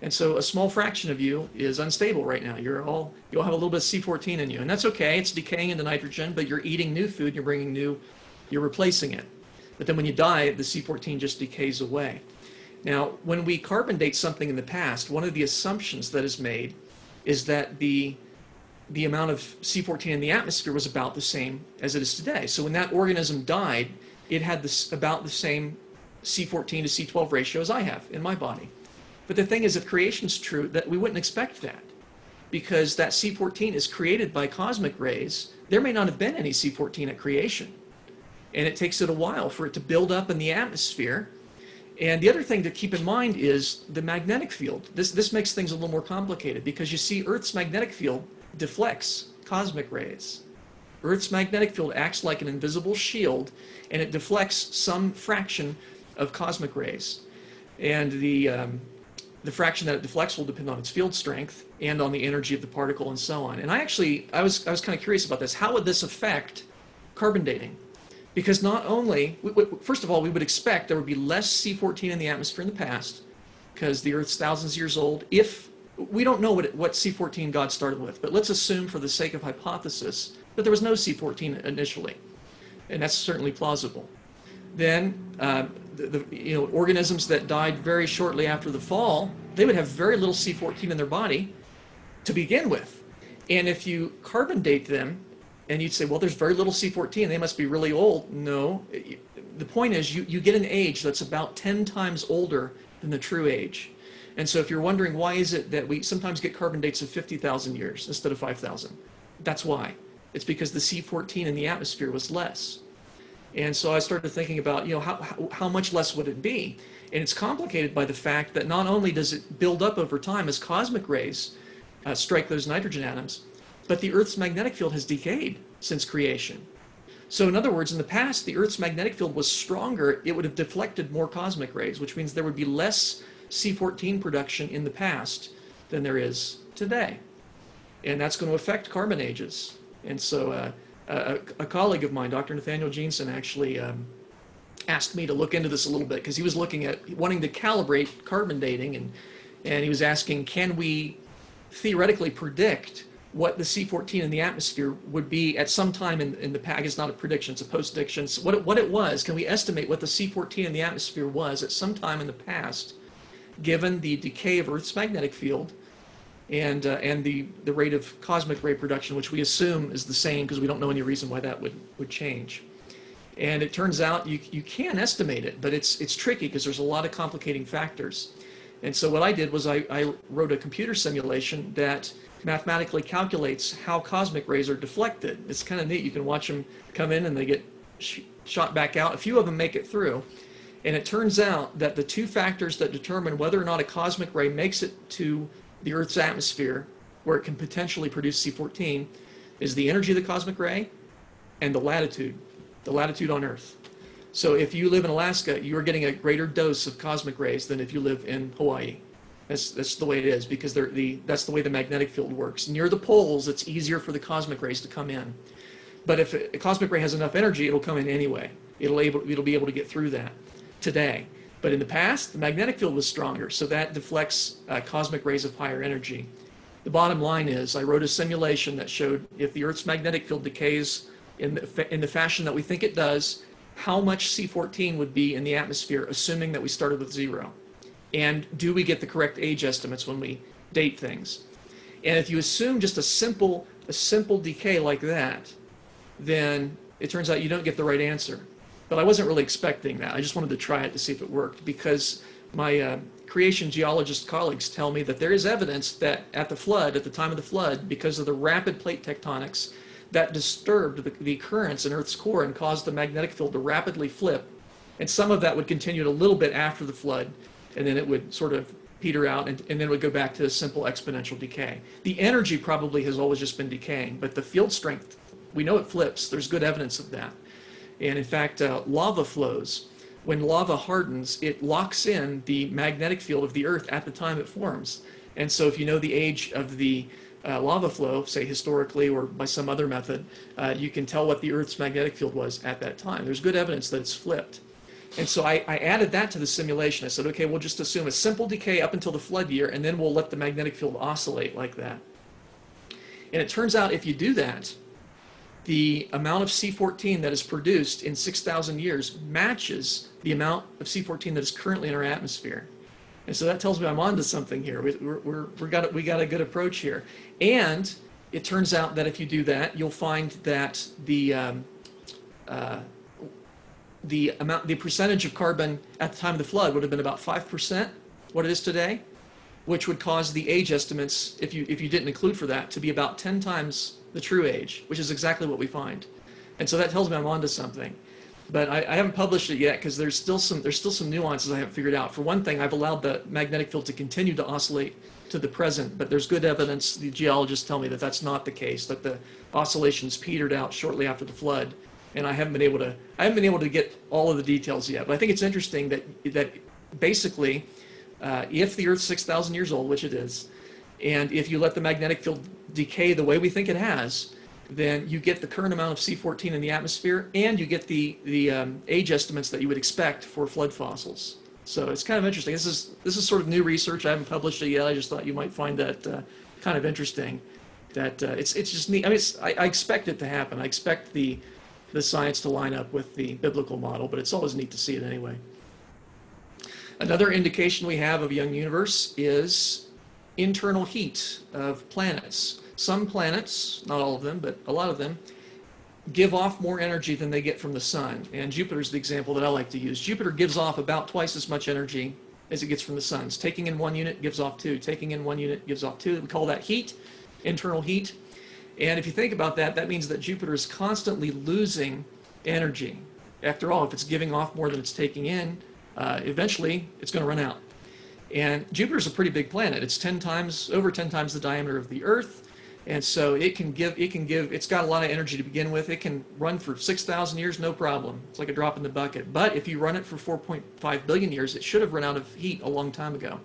And so a small fraction of you is unstable right now. You'll have a little bit of C14 in you, and that's okay. It's decaying into nitrogen, but you're eating new food. You're replacing it. But then when you die, the C14 just decays away. Now, when we carbon date something in the past, one of the assumptions that is made is that the amount of C14 in the atmosphere was about the same as it is today. So when that organism died, it had about the same C14 to C12 ratio as I have in my body. But the thing is, if creation's true, that we wouldn't expect that, because that C14 is created by cosmic rays. There may not have been any C14 at creation, and it takes it a while for it to build up in the atmosphere. And the other thing to keep in mind is the magnetic field. This makes things a little more complicated, because you see Earth's magnetic field deflects cosmic rays. Earth's magnetic field acts like an invisible shield, and it deflects some fraction of cosmic rays. And the fraction that it deflects will depend on its field strength and on the energy of the particle and so on. And I was kind of curious about this. How would this affect carbon dating? Because not only, first of all, we would expect there would be less C14 in the atmosphere in the past, because the Earth's thousands of years old. If we don't know what C14 God started with, but let's assume for the sake of hypothesis that there was no C14 initially, and that's certainly plausible. Then organisms that died very shortly after the fall, they would have very little C14 in their body to begin with. And if you carbon date them, and you'd say, well, there's very little C14, they must be really old. No, the point is you get an age that's about 10 times older than the true age. And so if you're wondering why is it that we sometimes get carbon dates of 50,000 years instead of 5,000, that's why. It's because the C14 in the atmosphere was less. And so I started thinking about, how much less would it be? And it's complicated by the fact that not only does it build up over time as cosmic rays strike those nitrogen atoms, but the Earth's magnetic field has decayed since creation. So in other words, in the past, the Earth's magnetic field was stronger. It would have deflected more cosmic rays, which means there would be less C14 production in the past than there is today. And that's going to affect carbon ages. And so a colleague of mine, Dr. Nathaniel Jeanson, actually asked me to look into this a little bit because he was looking at wanting to calibrate carbon dating, and he was asking, can we theoretically predict what the C14 in the atmosphere would be at some time in the past? It's not a prediction, it's a post-diction. So what it was, can we estimate what the C14 in the atmosphere was at some time in the past, given the decay of Earth's magnetic field and the rate of cosmic ray production, which we assume is the same because we don't know any reason why that would change. And it turns out you can estimate it, but it's tricky because there's a lot of complicating factors. And so what I did was I wrote a computer simulation that mathematically calculates how cosmic rays are deflected. It's kind of neat. You can watch them come in and they get shot back out. A few of them make it through. And it turns out that the two factors that determine whether or not a cosmic ray makes it to the Earth's atmosphere, where it can potentially produce C14, is the energy of the cosmic ray and the latitude on Earth. So if you live in Alaska, you're getting a greater dose of cosmic rays than if you live in Hawaii. That's the way it is, because that's the way the magnetic field works. Near the poles, it's easier for the cosmic rays to come in. But if a cosmic ray has enough energy, it'll come in anyway. It'll be able to get through that today. But in the past, the magnetic field was stronger, so that deflects cosmic rays of higher energy. The bottom line is, I wrote a simulation that showed if the Earth's magnetic field decays in the fashion that we think it does, how much C14 would be in the atmosphere, assuming that we started with 0. And do we get the correct age estimates when we date things? And if you assume just a simple decay like that, then it turns out you don't get the right answer. But I wasn't really expecting that. I just wanted to try it to see if it worked, because my creation geologist colleagues tell me that there is evidence that at the time of the flood, because of the rapid plate tectonics that disturbed the currents in Earth's core and caused the magnetic field to rapidly flip, and some of that would continue a little bit after the flood, and then it would sort of peter out, and then it would go back to a simple exponential decay. The energy probably has always just been decaying, but the field strength, we know it flips. There's good evidence of that. And in fact, lava flows. When lava hardens, it locks in the magnetic field of the Earth at the time it forms. And so if you know the age of the lava flow, say historically or by some other method, you can tell what the Earth's magnetic field was at that time. There's good evidence that it's flipped. And so I added that to the simulation. I said, okay, we'll just assume a simple decay up until the flood year, and then we'll let the magnetic field oscillate like that. And it turns out if you do that, the amount of C14 that is produced in 6,000 years matches the amount of C14 that is currently in our atmosphere. And so that tells me I'm onto something here. We got a good approach here. And it turns out that if you do that, you'll find that the percentage of carbon at the time of the flood would have been about 5%, what it is today, which would cause the age estimates, if you didn't include for that, to be about 10 times the true age, which is exactly what we find. And so that tells me I'm onto something. But I haven't published it yet because there's still some nuances I haven't figured out. For one thing, I've allowed the magnetic field to continue to oscillate to the present, but there's good evidence, the geologists tell me, that that's not the case, that the oscillations petered out shortly after the flood. And I haven't been able to get all of the details yet. But I think it's interesting that basically, if the Earth's 6,000 years old, which it is, and if you let the magnetic field decay the way we think it has, then you get the current amount of C14 in the atmosphere, and you get the age estimates that you would expect for flood fossils. So it's kind of interesting. This is sort of new research. I haven't published it yet. I just thought you might find that kind of interesting. That it's just neat. I mean, I expect it to happen. I expect the science to line up with the biblical model, but it's always neat to see it anyway. Another indication we have of a young universe is internal heat of planets. Some planets, not all of them, but a lot of them, give off more energy than they get from the sun. And Jupiter's the example that I like to use. Jupiter gives off about twice as much energy as it gets from the sun. It's taking in 1 unit, gives off 2. Taking in 1 unit, gives off 2. We call that heat, internal heat. And if you think about that, that means that Jupiter is constantly losing energy. After all, if it's giving off more than it's taking in, eventually it's going to run out. And Jupiter's a pretty big planet. It's over 10 times the diameter of the Earth. And so it's got a lot of energy to begin with. It can run for 6,000 years, no problem. It's like a drop in the bucket. But if you run it for 4.5 billion years, it should have run out of heat a long time ago.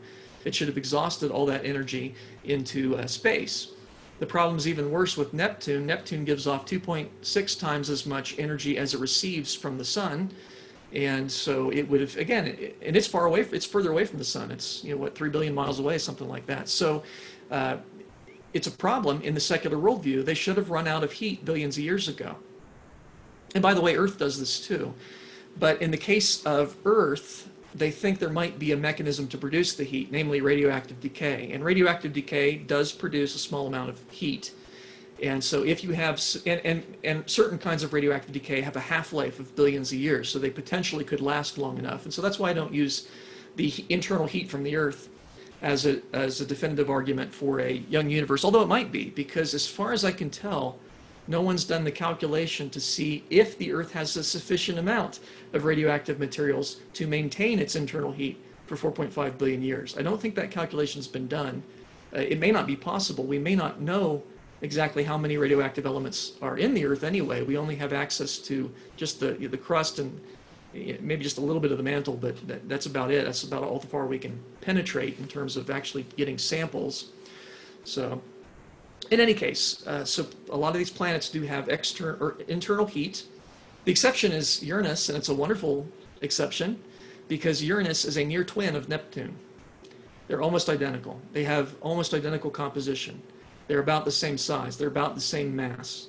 It should have exhausted all that energy into space. The problem is even worse with Neptune. Neptune gives off 2.6 times as much energy as it receives from the sun. And so it would have, again, and it's far away, it's further away from the sun. It's, 3 billion miles away, something like that. So it's a problem in the secular worldview. They should have run out of heat billions of years ago. And by the way, Earth does this too. But in the case of Earth, they think there might be a mechanism to produce the heat, namely radioactive decay. And radioactive decay does produce a small amount of heat. And so if you have, and certain kinds of radioactive decay have a half-life of billions of years, so they potentially could last long enough. And so that's why I don't use the internal heat from the Earth as a definitive argument for a young universe, although it might be, because as far as I can tell, no one's done the calculation to see if the Earth has a sufficient amount of radioactive materials to maintain its internal heat for 4.5 billion years. I don't think that calculation's been done. It may not be possible. We may not know exactly how many radioactive elements are in the Earth anyway. We only have access to just the crust and maybe just a little bit of the mantle, but that's about it. That's about all the far we can penetrate in terms of actually getting samples. So in any case, so a lot of these planets do have internal heat. The exception is Uranus, and it's a wonderful exception because Uranus is a near twin of Neptune. They're almost identical. They have almost identical composition. They're about the same size. They're about the same mass.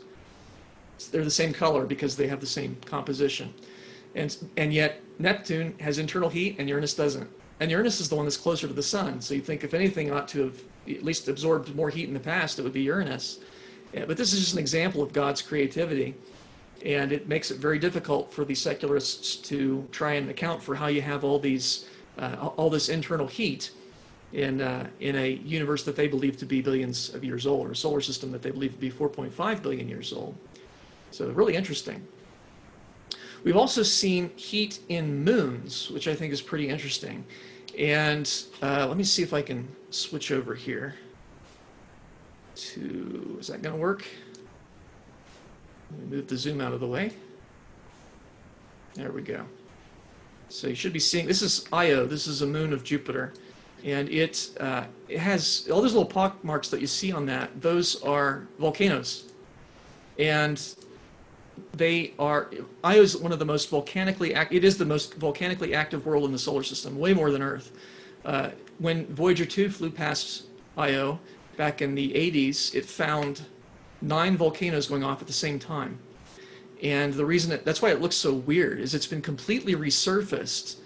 They're the same color because they have the same composition. And yet Neptune has internal heat and Uranus doesn't. And Uranus is the one that's closer to the sun. So you think if anything ought to have at least absorbed more heat in the past, it would be Uranus. Yeah, but this is just an example of God's creativity. And it makes it very difficult for the secularists to try and account for how you have all this internal heat in a universe that they believe to be billions of years old, or a solar system that they believe to be 4.5 billion years old. So really interesting. We've also seen heat in moons, which I think is pretty interesting. And let me see if I can switch over here to, is that going to work? Let me move the zoom out of the way. There we go. So you should be seeing, this is Io, this is a moon of Jupiter. And it has, all those little pock marks that you see on that, those are volcanoes. And they are, Io is one of the most volcanically active, it is the most volcanically active world in the solar system, way more than Earth. When Voyager 2 flew past Io back in the 80s, it found 9 volcanoes going off at the same time. And the reason that's why it looks so weird is it's been completely resurfaced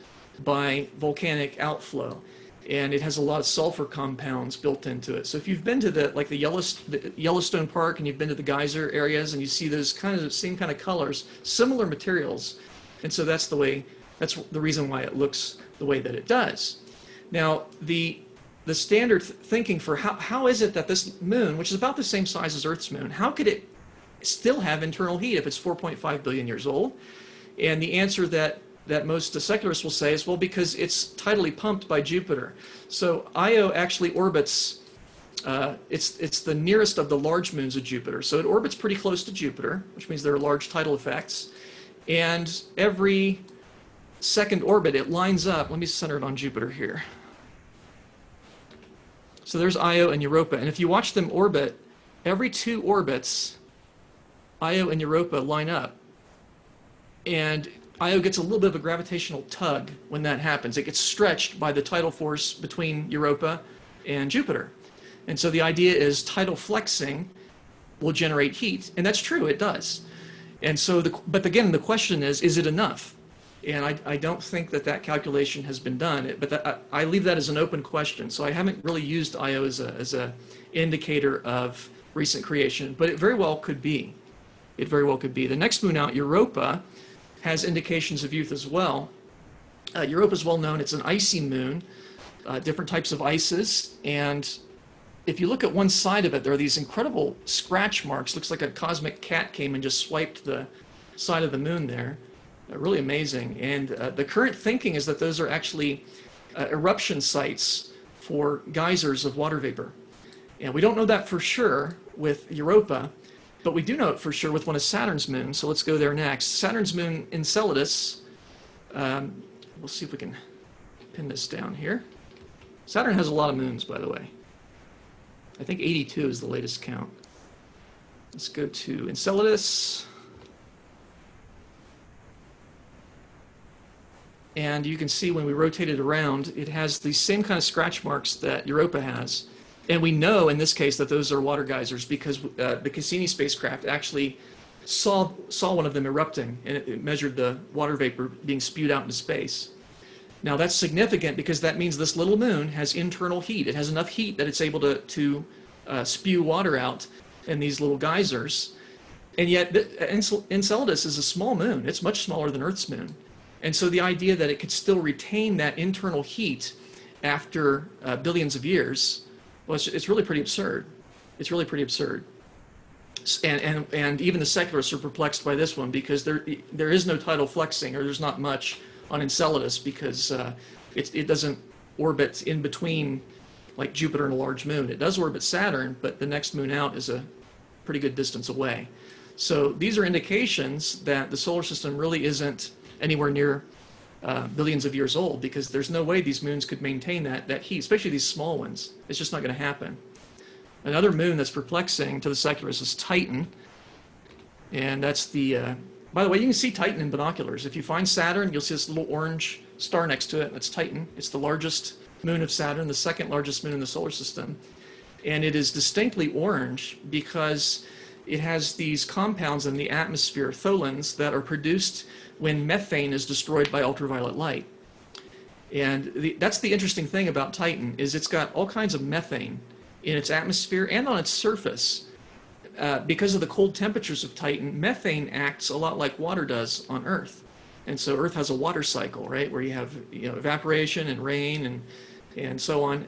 by volcanic outflow. And it has a lot of sulfur compounds built into it. So if you've been to the Yellowstone Park and you've been to the geyser areas and you see those same kind of colors, similar materials, and so that's the reason why it looks the way that it does. Now the standard thinking for how is it that this moon, which is about the same size as Earth's moon, how could it still have internal heat if it's 4.5 billion years old? And the answer that most secularists will say is, well, because it's tidally pumped by Jupiter. So Io actually orbits, it's the nearest of the large moons of Jupiter. So it orbits pretty close to Jupiter, which means there are large tidal effects. And every second orbit, it lines up. Let me center it on Jupiter here. So there's Io and Europa. And if you watch them orbit, every 2 orbits, Io and Europa line up. And Io gets a little bit of a gravitational tug when that happens. It gets stretched by the tidal force between Europa and Jupiter. And so the idea is tidal flexing will generate heat, and that's true, it does. And so, but again, the question is it enough? And I don't think that that calculation has been done, but I leave that as an open question. So I haven't really used Io as a indicator of recent creation, but it very well could be. It very well could be. The next moon out, Europa, has indications of youth as well. Europa is well known. It's an icy moon, different types of ices, and if you look at one side of it, there are these incredible scratch marks. Looks like a cosmic cat came and just swiped the side of the moon there. Really amazing. And the current thinking is that those are actually eruption sites for geysers of water vapor. And we don't know that for sure with Europa, but we do know it for sure with one of Saturn's moons. So let's go there next. Saturn's moon Enceladus. We'll see if we can pin this down here. Saturn has a lot of moons, by the way. I think 82 is the latest count. Let's go to Enceladus. And you can see when we rotate it around, it has the same kind of scratch marks that Europa has. And we know in this case that those are water geysers because the Cassini spacecraft actually saw one of them erupting, and it measured the water vapor being spewed out into space. Now that's significant because that means this little moon has internal heat. It has enough heat that it's able to spew water out in these little geysers. And yet Enceladus is a small moon. It's much smaller than Earth's moon. And so the idea that it could still retain that internal heat after billions of years, well, it's really pretty absurd. It's really pretty absurd. And even the secularists are perplexed by this one because there is no tidal flexing, or there's not much on Enceladus because it doesn't orbit in between like Jupiter and a large moon. It does orbit Saturn, but the next moon out is a pretty good distance away. So these are indications that the solar system really isn't anywhere near billions of years old, because there's no way these moons could maintain that heat, especially these small ones. It's just not going to happen. Another moon that's perplexing to the secularists is Titan. And that's the, by the way, you can see Titan in binoculars. If you find Saturn, you'll see this little orange star next to it. That's Titan. It's the largest moon of Saturn, the second largest moon in the solar system. And it is distinctly orange because it has these compounds in the atmosphere, tholins, that are produced when methane is destroyed by ultraviolet light. And that's the interesting thing about Titan, is it's got all kinds of methane in its atmosphere and on its surface. Because of the cold temperatures of Titan, methane acts a lot like water does on Earth. And so Earth has a water cycle, right, where you have evaporation and rain and so on.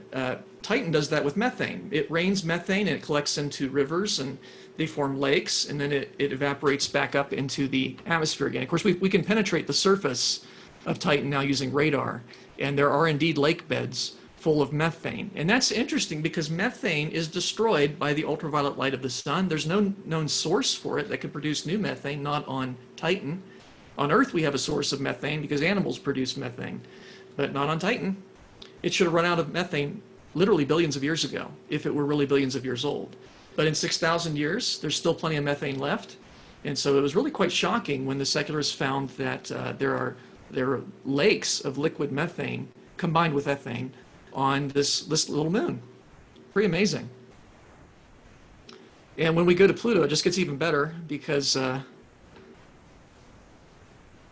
Titan does that with methane. It rains methane and it collects into rivers and they form lakes, and then it evaporates back up into the atmosphere again. Of course, we can penetrate the surface of Titan now using radar, and there are indeed lake beds full of methane. And that's interesting because methane is destroyed by the ultraviolet light of the sun. There's no known source for it that could produce new methane, not on Titan. On Earth, we have a source of methane because animals produce methane, but not on Titan. It should have run out of methane literally billions of years ago, if it were really billions of years old. But in 6,000 years, there's still plenty of methane left. And so it was really quite shocking when the secularists found that there are lakes of liquid methane combined with ethane on this little moon. Pretty amazing. And when we go to Pluto, it just gets even better because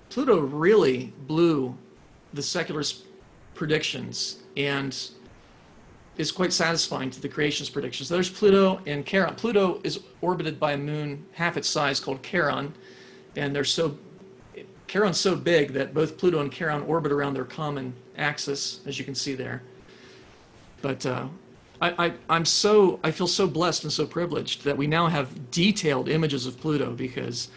Pluto really blew the secularist predictions and is quite satisfying to the creationist predictions. There's Pluto and Charon. Pluto is orbited by a moon half its size called Charon, and Charon's so big that both Pluto and Charon orbit around their common axis, as you can see there. But I feel so blessed and so privileged that we now have detailed images of Pluto, because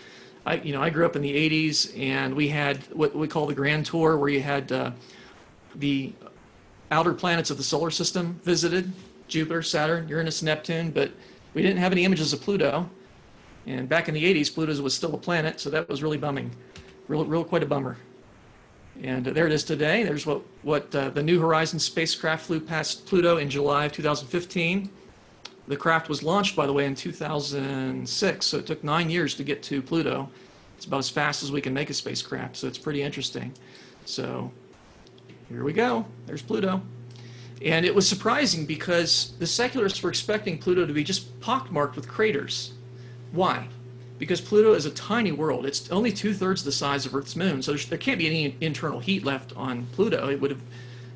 I grew up in the 80s, and we had what we call the Grand Tour, where you had the outer planets of the solar system visited: Jupiter, Saturn, Uranus, Neptune, but we didn't have any images of Pluto. And back in the 80s, Pluto was still a planet, so that was really bumming, real quite a bummer. And there it is today. There's what the New Horizons spacecraft flew past Pluto in July of 2015. The craft was launched, by the way, in 2006, so it took 9 years to get to Pluto. It's about as fast as we can make a spacecraft, so it's pretty interesting. So here we go. There's Pluto. And it was surprising because the secularists were expecting Pluto to be just pockmarked with craters. Why? Because Pluto is a tiny world. It's only 2/3 the size of Earth's moon, so there can't be any internal heat left on Pluto. It would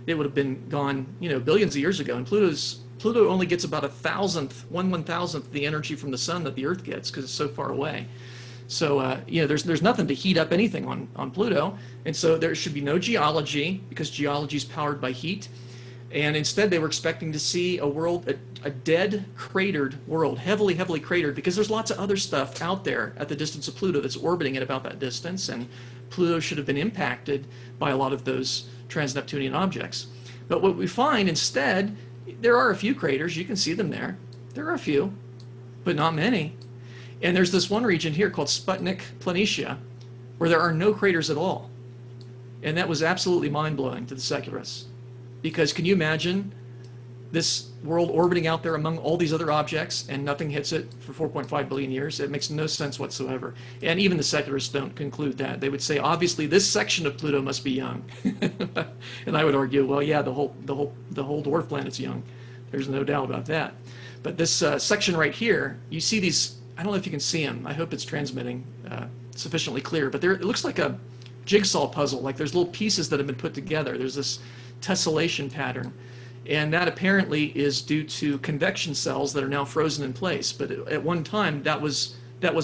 have been gone, billions of years ago. And Pluto only gets about 1/1000th the energy from the sun that the Earth gets because it's so far away. So there's nothing to heat up anything on Pluto, and so there should be no geology because geology is powered by heat. And instead, they were expecting to see a world, a dead, cratered world, heavily cratered, because there's lots of other stuff out there at the distance of Pluto that's orbiting at about that distance, and Pluto should have been impacted by a lot of those trans-Neptunian objects. But what we find instead, there are a few craters. You can see them there. There are a few, but not many. And there's this one region here called Sputnik Planitia, where there are no craters at all. And that was absolutely mind-blowing to the secularists. Because can you imagine this world orbiting out there among all these other objects and nothing hits it for 4.5 billion years? It makes no sense whatsoever. And even the secularists don't conclude that. They would say, obviously, this section of Pluto must be young. And I would argue, well, yeah, the whole dwarf planet's young. There's no doubt about that. But this section right here, you see these, I don't know if you can see them. I hope it's transmitting sufficiently clear. But it looks like a jigsaw puzzle. Like there's little pieces that have been put together. There's this tessellation pattern, and that apparently is due to convection cells that are now frozen in place. But at one time, that was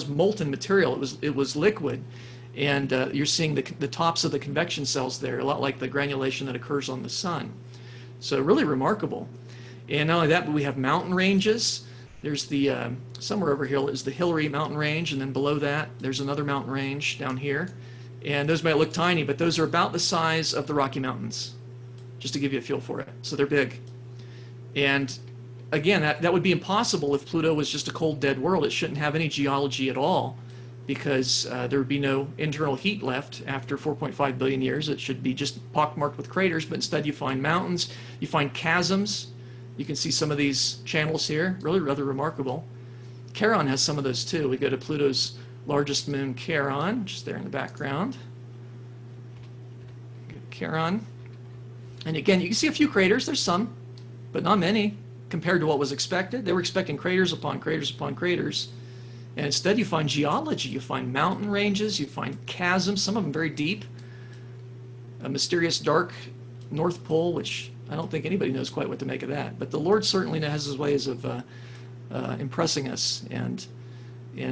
molten material. It was liquid, and you're seeing the tops of the convection cells there, a lot like the granulation that occurs on the sun. So really remarkable. And not only that, but we have mountain ranges. There's the somewhere over here is the Hillary mountain range, and then below that there's another mountain range down here, and those might look tiny, but those are about the size of the Rocky Mountains, just to give you a feel for it. So they're big. And again, that would be impossible if Pluto was just a cold, dead world. It shouldn't have any geology at all because there would be no internal heat left after 4.5 billion years. It should be just pockmarked with craters, but instead you find mountains, you find chasms. You can see some of these channels here, really rather remarkable. Charon has some of those too. We go to Pluto's largest moon, Charon, just there in the background. Charon. And again, you can see a few craters. There's some, but not many compared to what was expected. They were expecting craters upon craters upon craters. And instead you find geology. You find mountain ranges. You find chasms, some of them very deep. A mysterious dark North Pole, which I don't think anybody knows quite what to make of that. But the Lord certainly has his ways of impressing us and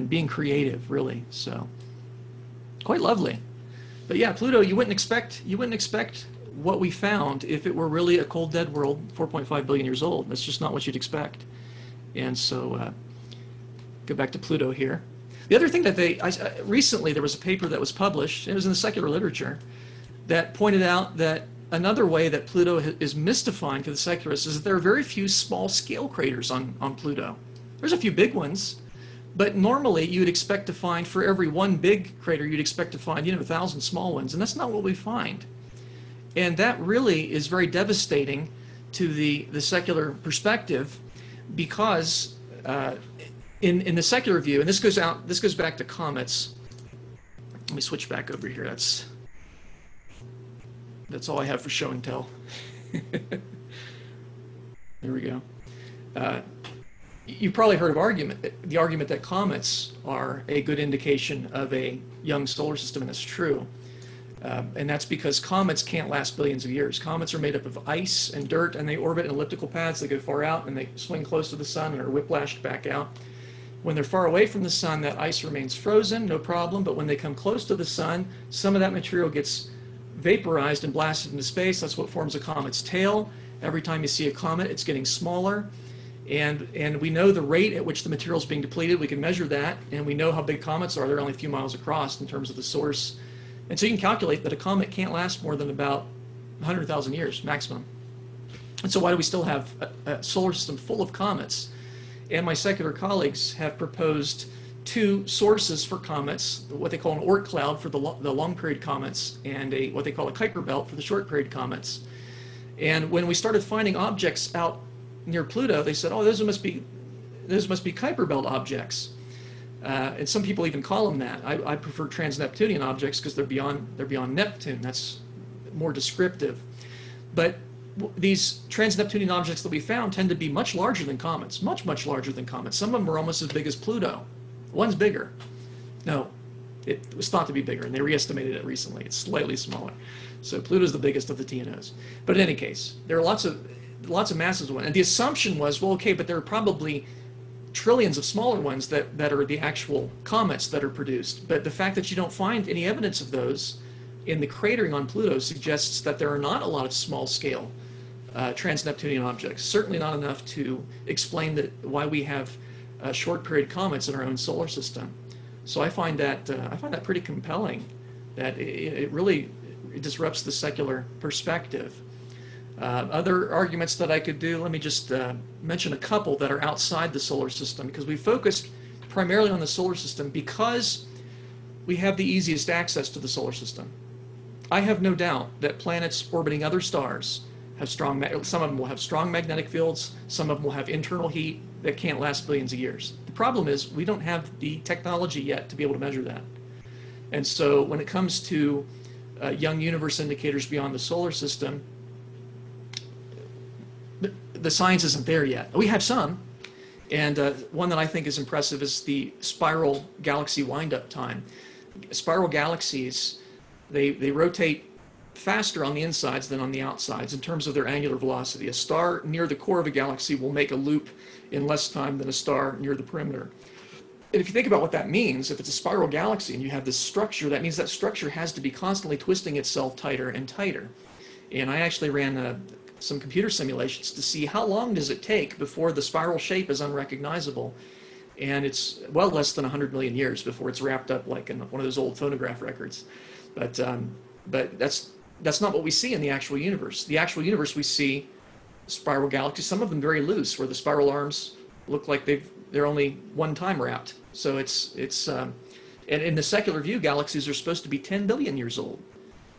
being creative, really. So quite lovely. But yeah, Pluto, you wouldn't expect what we found if it were really a cold, dead world, 4.5 billion years old. That's just not what you'd expect. And so, go back to Pluto here. The other thing that recently there was a paper that was published, it was in the secular literature, that pointed out that another way that Pluto is mystifying to the secularists is that there are very few small-scale craters on Pluto. There's a few big ones, but normally you'd expect to find, for every one big crater, you'd expect to find, 1,000 small ones, and that's not what we find. And that really is very devastating to the secular perspective, because in the secular view, and this goes back to comets. Let me switch back over here. That's all I have for show and tell. There we go. You've probably heard of the argument that comets are a good indication of a young solar system, and that's true. And that's because comets can't last billions of years. Comets are made up of ice and dirt, and they orbit in elliptical paths. They go far out, and they swing close to the sun and are whiplashed back out. When they're far away from the sun, that ice remains frozen, no problem. But when they come close to the sun, some of that material gets vaporized and blasted into space. That's what forms a comet's tail. Every time you see a comet, it's getting smaller. And we know the rate at which the material is being depleted. We can measure that, and we know how big comets are. They're only a few miles across in terms of the source. And so you can calculate that a comet can't last more than about 100,000 years maximum. And so why do we still have a solar system full of comets? And my secular colleagues have proposed two sources for comets, what they call an Oort cloud for the long period comets, and what they call a Kuiper belt for the short period comets. And when we started finding objects out near Pluto, they said, oh, those must be those must be Kuiper belt objects. And some people even call them that. I prefer trans-Neptunian objects because they're beyond Neptune. That's more descriptive. But these trans-Neptunian objects that we found tend to be much larger than comets, much, much larger than comets. Some of them are almost as big as Pluto. One's bigger. No, it was thought to be bigger, and they re-estimated it recently. It's slightly smaller. So Pluto's the biggest of the TNOs. But in any case, there are lots of massive ones. And the assumption was, well, okay, but there are probably trillions of smaller ones that are the actual comets that are produced. But the fact that you don't find any evidence of those in the cratering on Pluto suggests that there are not a lot of small-scale trans-Neptunian objects. Certainly not enough to explain why we have short-period comets in our own solar system. So I find that pretty compelling. That it really disrupts the secular perspective. Other arguments that I could do, let me just mention a couple that are outside the solar system, because we focused primarily on the solar system because we have the easiest access to the solar system. I have no doubt that planets orbiting other stars have some of them will have strong magnetic fields, some of them will have internal heat that can't last billions of years. The problem is we don't have the technology yet to be able to measure that. And so when it comes to young universe indicators beyond the solar system, the science isn't there yet. We have some, and one that I think is impressive is the spiral galaxy wind-up time. Spiral galaxies, they rotate faster on the insides than on the outsides in terms of their angular velocity. A star near the core of a galaxy will make a loop in less time than a star near the perimeter. And if you think about what that means, if it's a spiral galaxy and you have this structure, that means that structure has to be constantly twisting itself tighter and tighter. And I actually ran some computer simulations to see how long does it take before the spiral shape is unrecognizable. And it's well less than 100 million years before it's wrapped up like in one of those old phonograph records. But that's not what we see in the actual universe. The actual universe, we see spiral galaxies, some of them very loose, where the spiral arms look like they're only one time wrapped. So and in the secular view, galaxies are supposed to be 10 billion years old.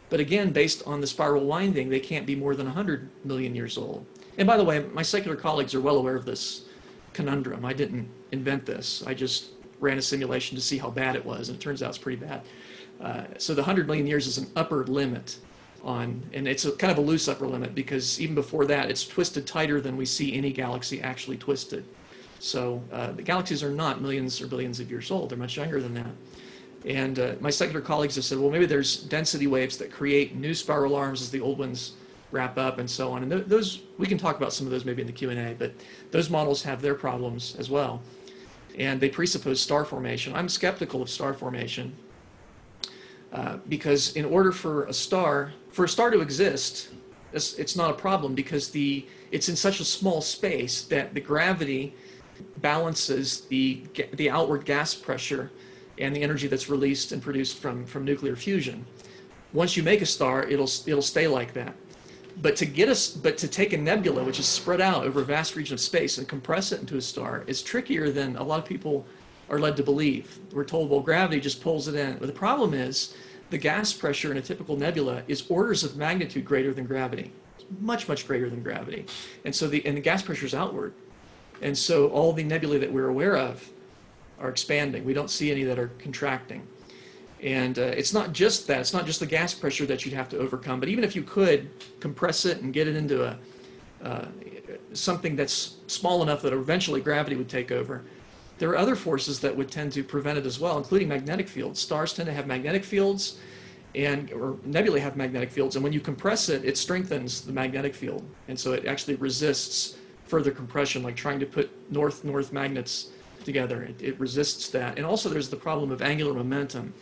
But again, based on the spiral winding, they can't be more than 100 million years old. And by the way, my secular colleagues are well aware of this conundrum. I didn't invent this. I just ran a simulation to see how bad it was, and it turns out it's pretty bad. So the 100 million years is an upper limit and it's a kind of a loose upper limit, because even before that, it's twisted tighter than we see any galaxy actually twisted. So the galaxies are not millions or billions of years old. They're much younger than that. And my secular colleagues have said, well, maybe there's density waves that create new spiral arms as the old ones wrap up and so on. And those, we can talk about some of those maybe in the Q&A, but those models have their problems as well. And they presuppose star formation. I'm skeptical of star formation because in order for a star to exist, it's not a problem, because it's in such a small space that the gravity balances the outward gas pressure and the energy that's released and produced from nuclear fusion. Once you make a star, it'll stay like that. But to take a nebula, which is spread out over a vast region of space, and compress it into a star is trickier than a lot of people are led to believe. We're told, well, gravity just pulls it in. But the problem is the gas pressure in a typical nebula is orders of magnitude greater than gravity. It's much, much greater than gravity. And so the gas pressure is outward. And so all the nebulae that we're aware of are expanding. We don't see any that are contracting. And it's not just that. It's not just the gas pressure that you'd have to overcome. But even if you could compress it and get it into something that's small enough that eventually gravity would take over, there are other forces that would tend to prevent it as well, including magnetic fields. Stars tend to have magnetic fields, or nebulae have magnetic fields. And when you compress it, it strengthens the magnetic field. And so it actually resists further compression, like trying to put north-north magnets together. It resists that. And also there's the problem of angular momentum,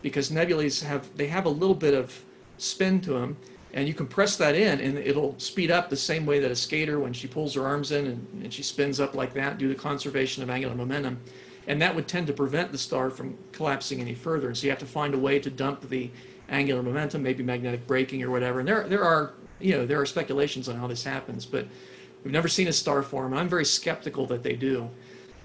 because nebulae have a little bit of spin to them, and you compress that in and it'll speed up the same way that a skater, when she pulls her arms in and she spins up like that due to conservation of angular momentum. And that would tend to prevent the star from collapsing any further. And so you have to find a way to dump the angular momentum, maybe magnetic braking or whatever. And there are speculations on how this happens, but we've never seen a star form. I'm very skeptical that they do.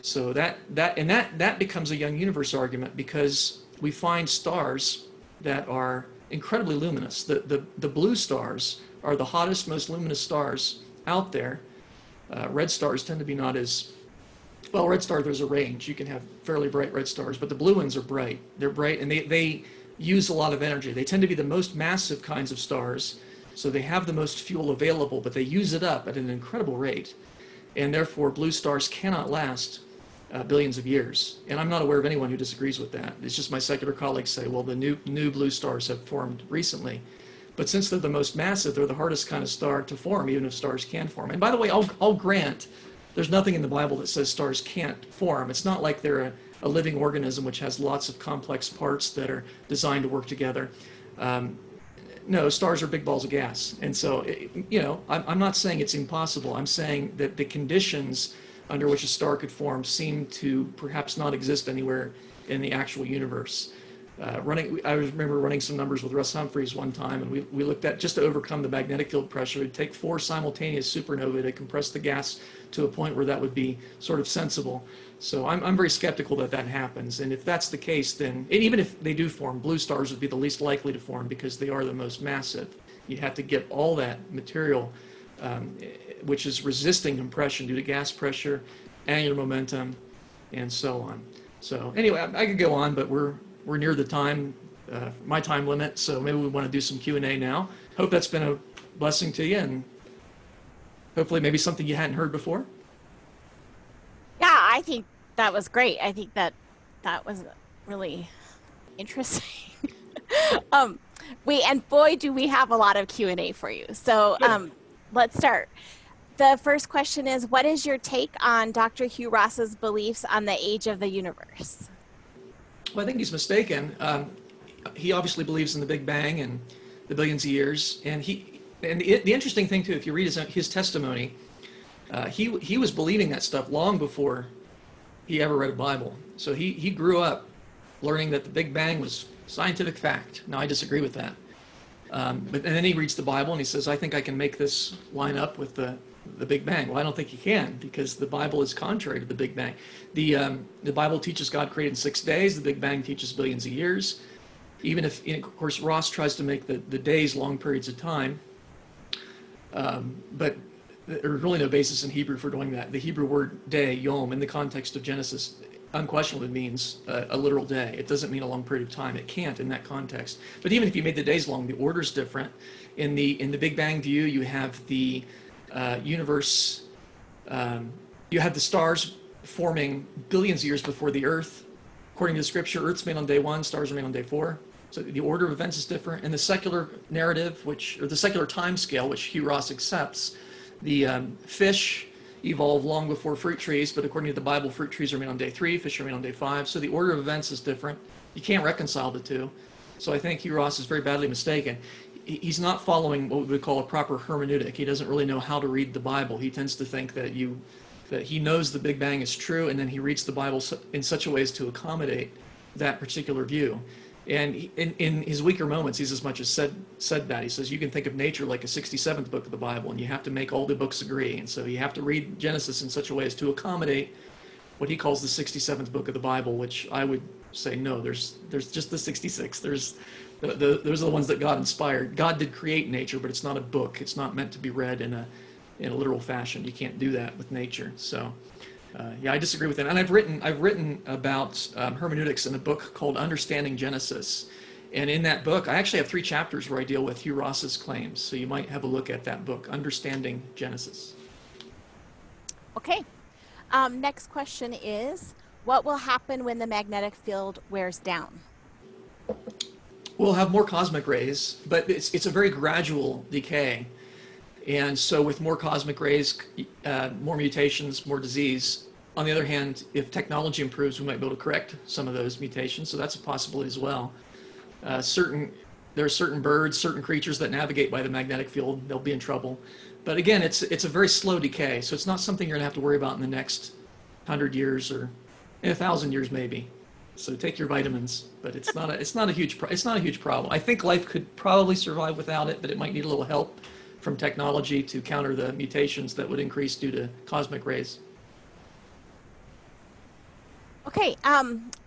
So that becomes a young universe argument, because we find stars that are incredibly luminous. The blue stars are the hottest, most luminous stars out there. Red stars tend to be not as Well, red star, there's a range. You can have fairly bright red stars, but the blue ones are bright. They're bright, and they use a lot of energy. They tend to be the most massive kinds of stars, so they have the most fuel available, but they use it up at an incredible rate. And therefore, blue stars cannot last billions of years. And I'm not aware of anyone who disagrees with that. It's just my secular colleagues say, well, the new blue stars have formed recently. But since they're the most massive, they're the hardest kind of star to form, even if stars can form. And by the way, I'll grant there's nothing in the Bible that says stars can't form. It's not like they're a living organism which has lots of complex parts that are designed to work together. No, stars are big balls of gas. And so, I'm not saying it's impossible. I'm saying that the conditions under which a star could form seem to perhaps not exist anywhere in the actual universe. I remember running some numbers with Russ Humphreys one time, and we looked at, just to overcome the magnetic field pressure, it'd take 4 simultaneous supernovae to compress the gas to a point where that would be sort of sensible. So I'm very skeptical that that happens. And if that's the case, then, and even if they do form, blue stars would be the least likely to form because they are the most massive. You'd have to get all that material, which is resisting compression due to gas pressure, angular momentum, and so on. So anyway, I could go on, but we're near the time, my time limit, so maybe we want to do some Q&A now. Hope that's been a blessing to you, and hopefully maybe something you hadn't heard before. Yeah, I think that was great. I think that was really interesting. And boy, do we have a lot of Q&A for you. So let's start. The first question is, what is your take on Dr. Hugh Ross's beliefs on the age of the universe? Well, I think he's mistaken. He obviously believes in the Big Bang and the billions of years. And the interesting thing, too, if you read his testimony, he was believing that stuff long before he ever read a Bible. So he grew up learning that the Big Bang was scientific fact. Now, I disagree with that. And then he reads the Bible and he says, I think I can make this line up with the Big Bang. Well, I don't think you can, because the Bible is contrary to the Big Bang. The Bible teaches God created in 6 days. The Big Bang teaches billions of years. Even if, of course, Ross tries to make the days long periods of time. But there's really no basis in Hebrew for doing that. The Hebrew word day, yom, in the context of Genesis, unquestionably means a literal day. It doesn't mean a long period of time. It can't in that context. But even if you made the days long, the order's different. In the Big Bang view, you have the universe, you have the stars forming billions of years before the Earth. According to the scripture, Earth's made on day 1, stars are made on day 4. So the order of events is different. In the secular narrative, or the secular time scale, which Hugh Ross accepts, the fish evolved long before fruit trees, but according to the Bible, fruit trees are made on day 3, fish are made on day 5. So the order of events is different. You can't reconcile the two. So I think Hugh Ross is very badly mistaken. He's not following what we would call a proper hermeneutic. He doesn't really know how to read the Bible. He tends to think that he knows the Big Bang is true, and then he reads the Bible in such a way as to accommodate that particular view. And in his weaker moments, he's as much as said that. He says, you can think of nature like a 67th book of the Bible, and you have to make all the books agree. And so you have to read Genesis in such a way as to accommodate what he calls the 67th book of the Bible, which I would say, no, there's just the 66. Those are the ones that God inspired. God did create nature, but it's not a book. It's not meant to be read in a literal fashion. You can't do that with nature. So, yeah, I disagree with that. And I've written about hermeneutics in a book called Understanding Genesis. And in that book, I actually have 3 chapters where I deal with Hugh Ross's claims. So you might have a look at that book, Understanding Genesis. Okay. Next question is, what will happen when the magnetic field wears down? We'll have more cosmic rays, but it's a very gradual decay. And so with more cosmic rays, more mutations, more disease. On the other hand, if technology improves, we might be able to correct some of those mutations. So that's a possibility as well. There are certain birds, certain creatures that navigate by the magnetic field. They'll be in trouble. But again, it's a very slow decay. So it's not something you're going to have to worry about in the next 100 years or in 1,000 years maybe. So take your vitamins, but it's not a huge problem. I think life could probably survive without it, but it might need a little help from technology to counter the mutations that would increase due to cosmic rays. Okay,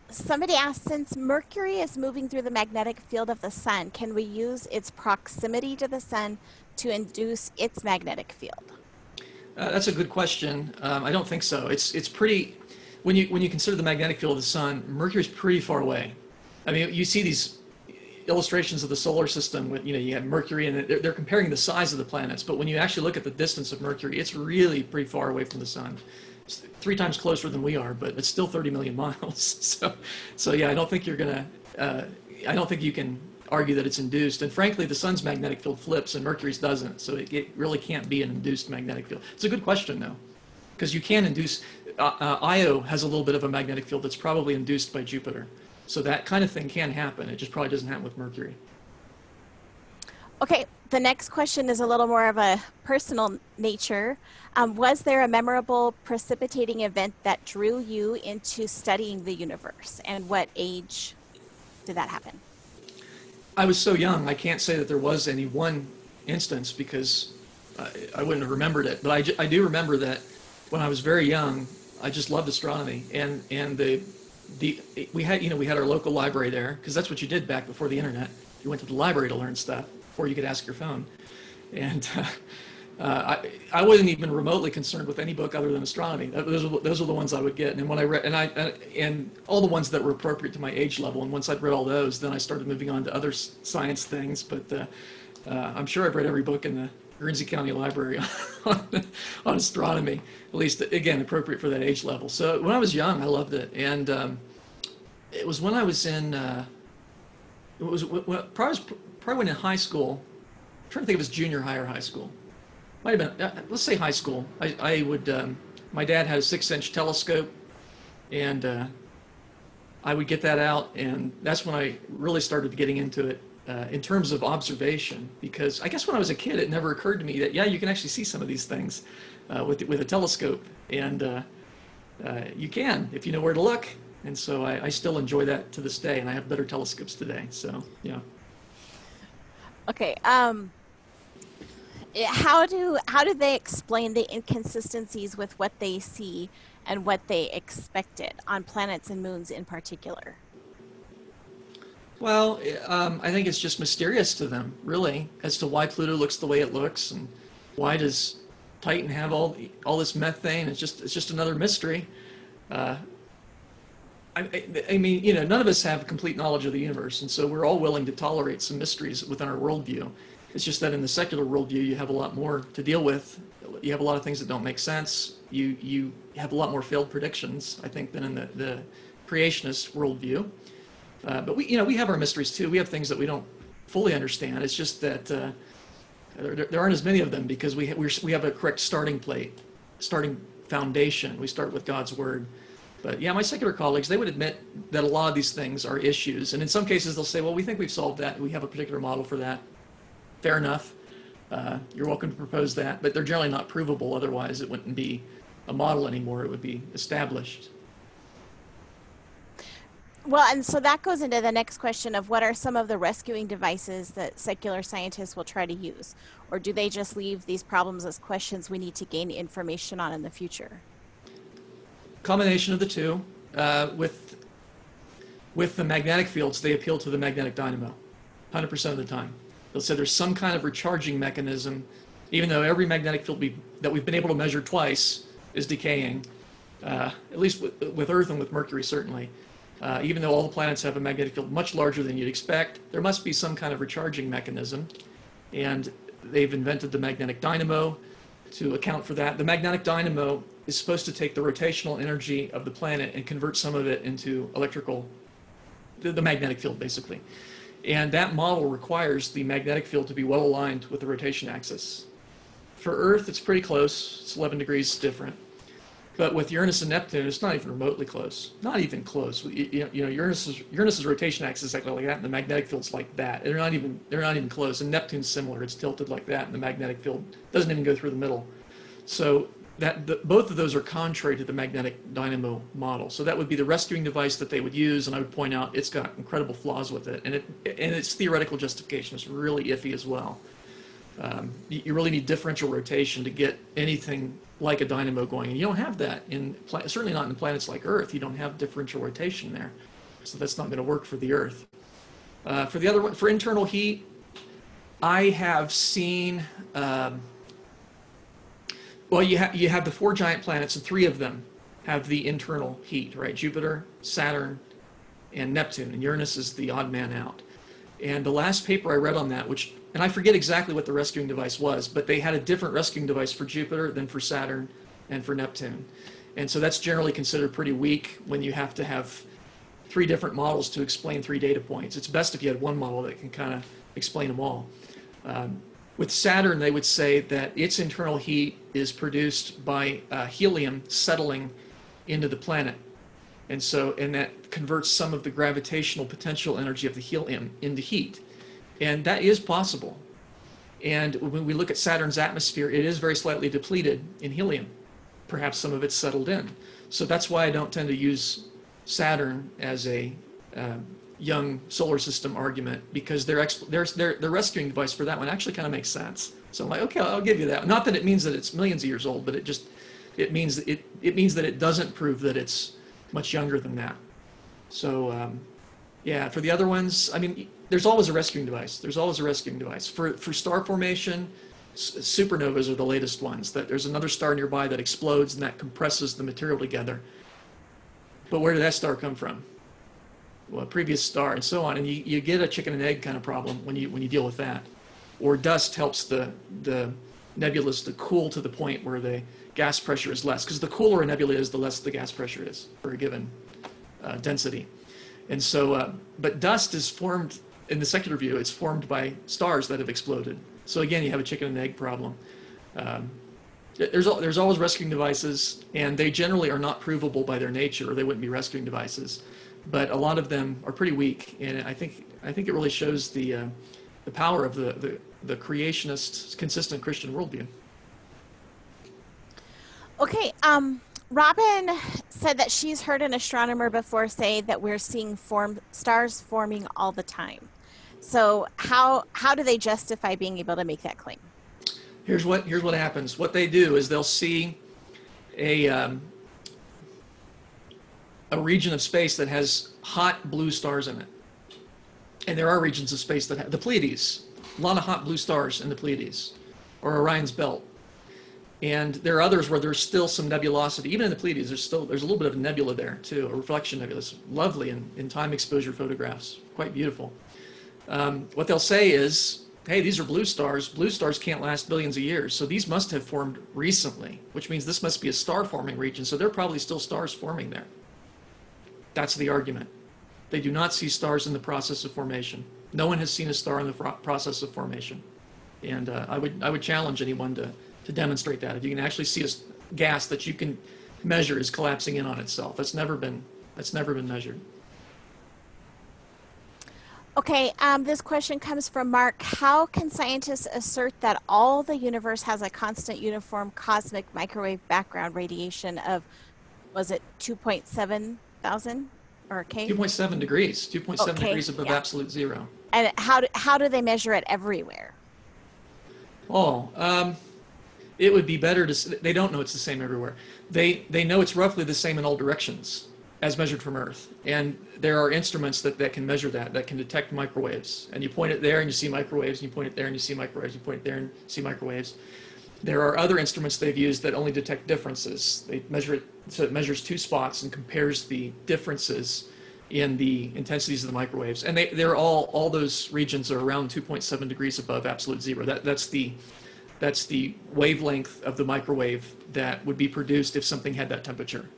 somebody asked, since Mercury is moving through the magnetic field of the sun, can we use its proximity to the sun to induce its magnetic field? That's a good question. I don't think so. It's pretty, when you consider the magnetic field of the sun, Mercury's pretty far away. I mean, you see these illustrations of the solar system with, you have Mercury, and they're comparing the size of the planets, but when you actually look at the distance of Mercury, it's really pretty far away from the sun. It's 3 times closer than we are, but it's still 30 million miles. So yeah, I don't think I don't think you can argue that it's induced. And frankly, the sun's magnetic field flips and Mercury's doesn't, so it really can't be an induced magnetic field. It's a good question, though, because you can induce, Io has a little bit of a magnetic field that's probably induced by Jupiter. So that kind of thing can happen. It just probably doesn't happen with Mercury. Okay, the next question is a little more of a personal nature. Was there a memorable precipitating event that drew you into studying the universe, and what age did that happen? I was so young, I can't say that there was any one instance because I wouldn't have remembered it. But I do remember that when I was very young, I just loved astronomy, and we had our local library there, because that's what you did back before the internet. You went to the library to learn stuff before you could ask your phone, and I wasn't even remotely concerned with any book other than astronomy. Those were the ones I would get, and when I read, and all the ones that were appropriate to my age level. And once I'd read all those, then I started moving on to other science things. But I'm sure I've read every book in the Guernsey County Library on astronomy, at least, again, appropriate for that age level. So when I was young, I loved it. And it was when I was in, probably when in high school. I'm trying to think if it was junior high or high school. Might have been, let's say high school. My dad had a 6-inch telescope, and I would get that out, and that's when I really started getting into it. In terms of observation, because I guess when I was a kid, it never occurred to me that, yeah, you can actually see some of these things with a telescope, and you can if you know where to look. And so I still enjoy that to this day, and I have better telescopes today. So yeah. Okay. How do they explain the inconsistencies with what they see and what they expected on planets and moons in particular? Well, I think it's just mysterious to them, really, as to why Pluto looks the way it looks, and why does Titan have all this methane. It's just another mystery. I mean, none of us have complete knowledge of the universe, and so we're all willing to tolerate some mysteries within our worldview. It's just that in the secular worldview, you have a lot more to deal with. You have a lot of things that don't make sense. You have a lot more failed predictions, I think, than in the creationist worldview. But we have our mysteries too. We have things that we don't fully understand. It's just that there aren't as many of them because we have a correct starting foundation. We start with God's word. But yeah, my secular colleagues, they would admit that a lot of these things are issues, and in some cases they'll say, well, we think we've solved that. We have a particular model for that. Fair enough. You're welcome to propose that, but they're generally not provable. Otherwise, it wouldn't be a model anymore. It would be established. Well, and so that goes into the next question of what are some of the rescuing devices that secular scientists will try to use? Or do they just leave these problems as questions we need to gain information on in the future? Combination of the two. With the magnetic fields, they appeal to the magnetic dynamo 100% of the time. They'll say there's some kind of recharging mechanism, even though every magnetic field that we've been able to measure twice is decaying, at least with Earth and with Mercury, certainly. Even though all the planets have a magnetic field much larger than you'd expect, there must be some kind of recharging mechanism. And they've invented the magnetic dynamo to account for that. The magnetic dynamo is supposed to take the rotational energy of the planet and convert some of it into the magnetic field, basically. And that model requires the magnetic field to be well aligned with the rotation axis. For Earth, it's pretty close. It's 11 degrees different. But with Uranus and Neptune, it's not even remotely close. Not even close. Uranus's rotation axis is like that, and the magnetic field's like that. They're not even close. And Neptune's similar. It's tilted like that, and the magnetic field doesn't even go through the middle. So both of those are contrary to the magnetic dynamo model. So that would be the rescuing device that they would use, and I would point out it's got incredible flaws with it, and its theoretical justification is really iffy as well. You really need differential rotation to get anything like a dynamo going, and you don't have that certainly not in planets like Earth. You don't have differential rotation there, so that's not going to work for the Earth. For the other one, for internal heat, I have seen Well, you have the four giant planets, and three of them have the internal heat, right? Jupiter, Saturn, and Neptune, and Uranus is the odd man out. And the last paper I read on that, and I forget exactly what the rescuing device was, but they had a different rescuing device for Jupiter than for Saturn and for Neptune. And so that's generally considered pretty weak when you have to have three different models to explain three data points. It's best if you had one model that can kind of explain them all. With Saturn, they would say that its internal heat is produced by helium settling into the planet. And that converts some of the gravitational potential energy of the helium into heat. And that is possible. And when we look at Saturn's atmosphere, it is very slightly depleted in helium. Perhaps some of it's settled in. So that's why I don't tend to use Saturn as a young solar system argument, because their rescuing device for that one actually kind of makes sense. So I'm like, okay, I'll give you that. Not that it means that it's millions of years old, but it means that it doesn't prove that it's much younger than that. So yeah, for the other ones, I mean, there's always a rescuing device. There's always a rescuing device. For star formation, supernovas are the latest ones, that there's another star nearby that explodes and that compresses the material together. But where did that star come from? Well, a previous star, and so on. And you get a chicken and egg kind of problem when you deal with that. Or dust helps the nebulas to cool to the point where the gas pressure is less, because the cooler a nebula is, the less the gas pressure is for a given density. And so, but dust is formed, in the secular view, it's formed by stars that have exploded. So again, you have a chicken and egg problem. There's always rescuing devices, and they generally are not provable by their nature, or they wouldn't be rescuing devices. But a lot of them are pretty weak, and I think it really shows the power of the creationist, consistent Christian worldview. Okay, Robin said that she's heard an astronomer before say that we're seeing stars forming all the time. So how do they justify being able to make that claim? Here's what happens. What they do is they'll see a region of space that has hot blue stars in it. And there are regions of space that have the Pleiades, a lot of hot blue stars in the Pleiades, or Orion's belt. And there are others where there's still some nebulosity. Even in the Pleiades, there's a little bit of a nebula there too, a reflection nebula. It's lovely in time exposure photographs, quite beautiful. What they'll say is, hey, these are blue stars. Blue stars can't last billions of years, so these must have formed recently, which means this must be a star-forming region, so there are probably still stars forming there. That's the argument. They do not see stars in the process of formation. No one has seen a star in the process of formation. And I would challenge anyone to demonstrate that. If you can actually see a gas that you can measure is collapsing in on itself. That's never been measured. Okay, this question comes from Mark. How can scientists assert that all the universe has a constant uniform cosmic microwave background radiation of, was it 2.7 thousand or K? 2.7 degrees, 2.7 Okay, degrees above yeah. absolute zero. And how do they measure it everywhere? It would be better to, they don't know it's the same everywhere. They know it's roughly the same in all directions as measured from Earth. And there are instruments that can measure that can detect microwaves. And you point it there and you see microwaves, and you point it there and you see microwaves, you point it there and see microwaves. There are other instruments they've used that only detect differences. They measure it, so it measures two spots and compares the differences in the intensities of the microwaves. And they're all those regions are around 2.7 degrees above absolute zero. That's the wavelength of the microwave that would be produced if something had that temperature.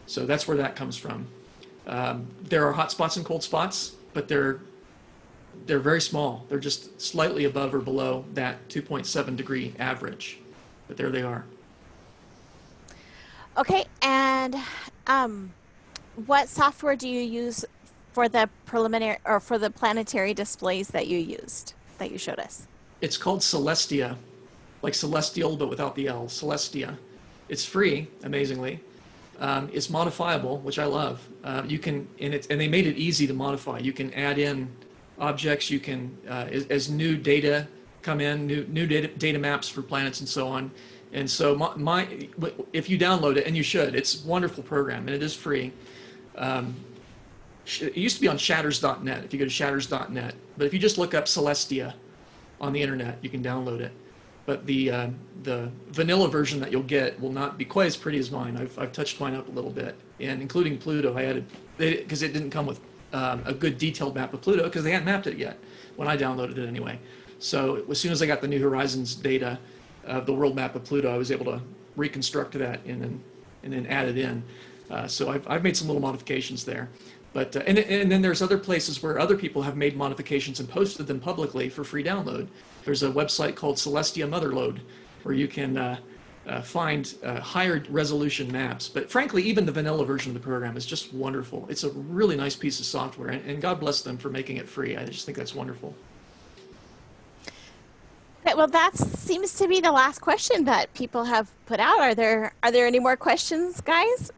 So that's where that comes from. There are hot spots and cold spots, but they're very small. They're just slightly above or below that 2.7 degree average, but there they are. Okay, and what software do you use for the preliminary or for the planetary displays that you showed us? It's called Celestia, like celestial but without the L. Celestia. It's free, amazingly. It's modifiable, which I love. You can, and they made it easy to modify. You can add in objects. You can, as new data come in, new data maps for planets and so on. And so if you download it, and you should, it's a wonderful program, and it is free. It used to be on shatters.net, if you go to shatters.net. But if you just look up Celestia on the internet, you can download it. but the vanilla version that you'll get will not be quite as pretty as mine. I've touched mine up a little bit, and including Pluto, I added, because it didn't come with a good detailed map of Pluto because they hadn't mapped it yet when I downloaded it anyway. So as soon as I got the New Horizons data of the world map of Pluto, I was able to reconstruct that and then add it in. So I've made some little modifications there. But, and then there's other places where other people have made modifications and posted them publicly for free download. There's a website called Celestia Motherlode where you can find higher resolution maps. But frankly, even the vanilla version of the program is just wonderful. It's a really nice piece of software, and God bless them for making it free. I just think that's wonderful. Okay, well, that seems to be the last question that people have put out. Are there any more questions, guys?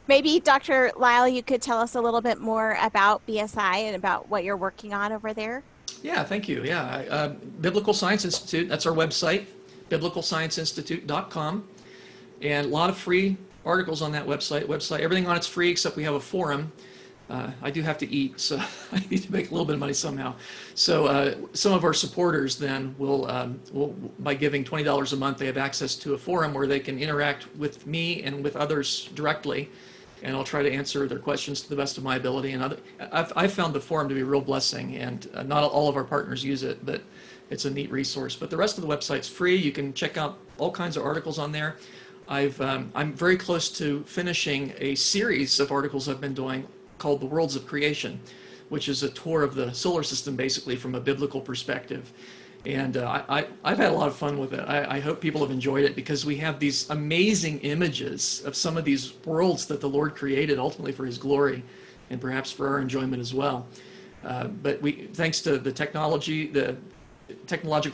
Maybe Dr. Lisle, you could tell us a little bit more about BSI and about what you're working on over there. Yeah, thank you. Yeah, Biblical Science Institute, that's our website, biblicalscienceinstitute.com. And a lot of free articles on that website. Everything on it's free except we have a forum. I do have to eat, so I need to make a little bit of money somehow. So some of our supporters then will by giving $20 a month, they have access to a forum where they can interact with me and with others directly. And I'll try to answer their questions to the best of my ability. And I've found the forum to be a real blessing, and not all of our partners use it, but it's a neat resource. But the rest of the website's free. You can check out all kinds of articles on there. I'm very close to finishing a series of articles I've been doing called The Worlds of Creation, which is a tour of the solar system basically from a biblical perspective. And I've had a lot of fun with it. I hope people have enjoyed it because we have these amazing images of some of these worlds that the Lord created ultimately for his glory and perhaps for our enjoyment as well. But thanks to the technological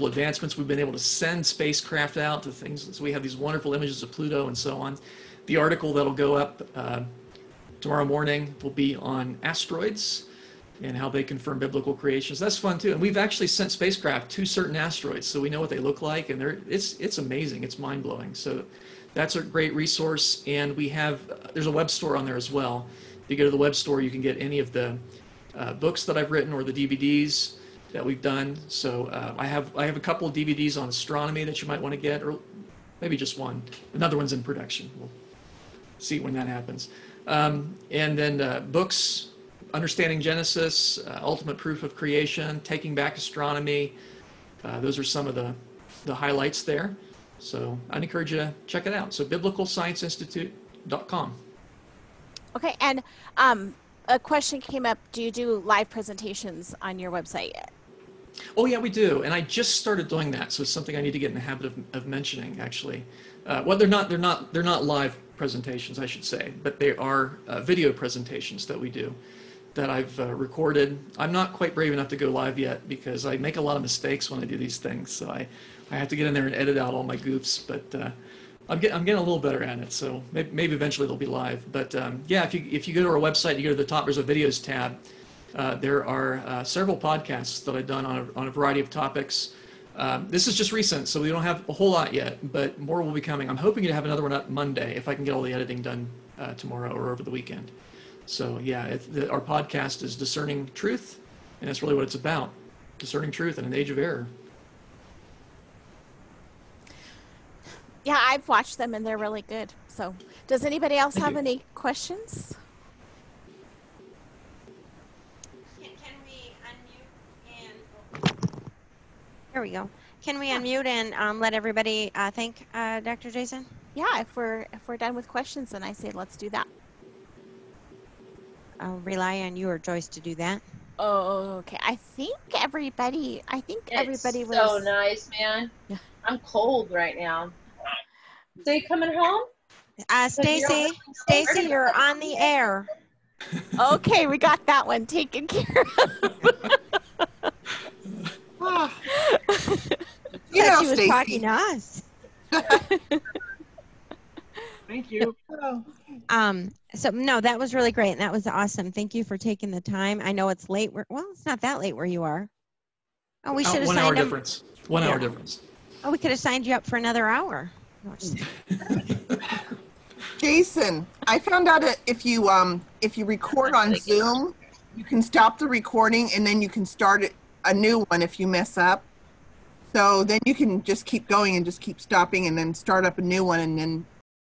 advancements, we've been able to send spacecraft out to things. So we have these wonderful images of Pluto and so on. The article that'll go up tomorrow morning will be on asteroids and how they confirm biblical creations. That's fun too. And we've actually sent spacecraft to certain asteroids, so we know what they look like, and it's amazing. It's mind-blowing. So that's a great resource. And there's a web store on there as well. If you go to the web store, you can get any of the books that I've written or the DVDs that we've done. So I have a couple of DVDs on astronomy that you might want to get, or maybe just one. Another one's in production. We'll see when that happens. And then books, Understanding Genesis, Ultimate Proof of Creation, Taking Back Astronomy. Those are some of the highlights there. So I'd encourage you to check it out. So biblicalscienceinstitute.com. Okay, and a question came up. Do you do live presentations on your website yet? Oh yeah, we do, and I just started doing that. So it's something I need to get in the habit of mentioning. Actually, well, they're not live presentations, I should say, but they are video presentations that we do that I've recorded. I'm not quite brave enough to go live yet because I make a lot of mistakes when I do these things. So I have to get in there and edit out all my goofs, but I'm getting a little better at it. So maybe eventually they'll be live. But yeah, if you go to our website, you go to the top, there's a videos tab. There are several podcasts that I've done on a variety of topics. This is just recent, so we don't have a whole lot yet, but more will be coming. I'm hoping to have another one up Monday if I can get all the editing done tomorrow or over the weekend. So yeah, our podcast is Discerning Truth, and that's really what it's about, discerning truth in an age of error. Yeah, I've watched them and they're really good. So does anybody else have you. any questions? Can we unmute and... There we go. Can we unmute and let everybody thank Dr. Jason? Yeah, if we're done with questions, then I say let's do that. I'll rely on you or Joyce to do that. Oh, okay. I think everybody It's was so nice, man. Yeah. I'm cold right now. So you coming home? Stacy, you're on the air. Okay, we got that one taken care of. You know, she was talking to us. Thank you. So no, that was really great, and that was awesome. Thank you for taking the time. I know it's late. Well, it's not that late where you are. Oh, we should have 1 signed hour him. difference. 1 hour difference. Oh, we could have signed you up for another hour. No, just- Jason, I found out that if you record on Zoom, you can stop the recording and then you can start a new one if you mess up. So then you can just keep going and just keep stopping and then start up a new one and then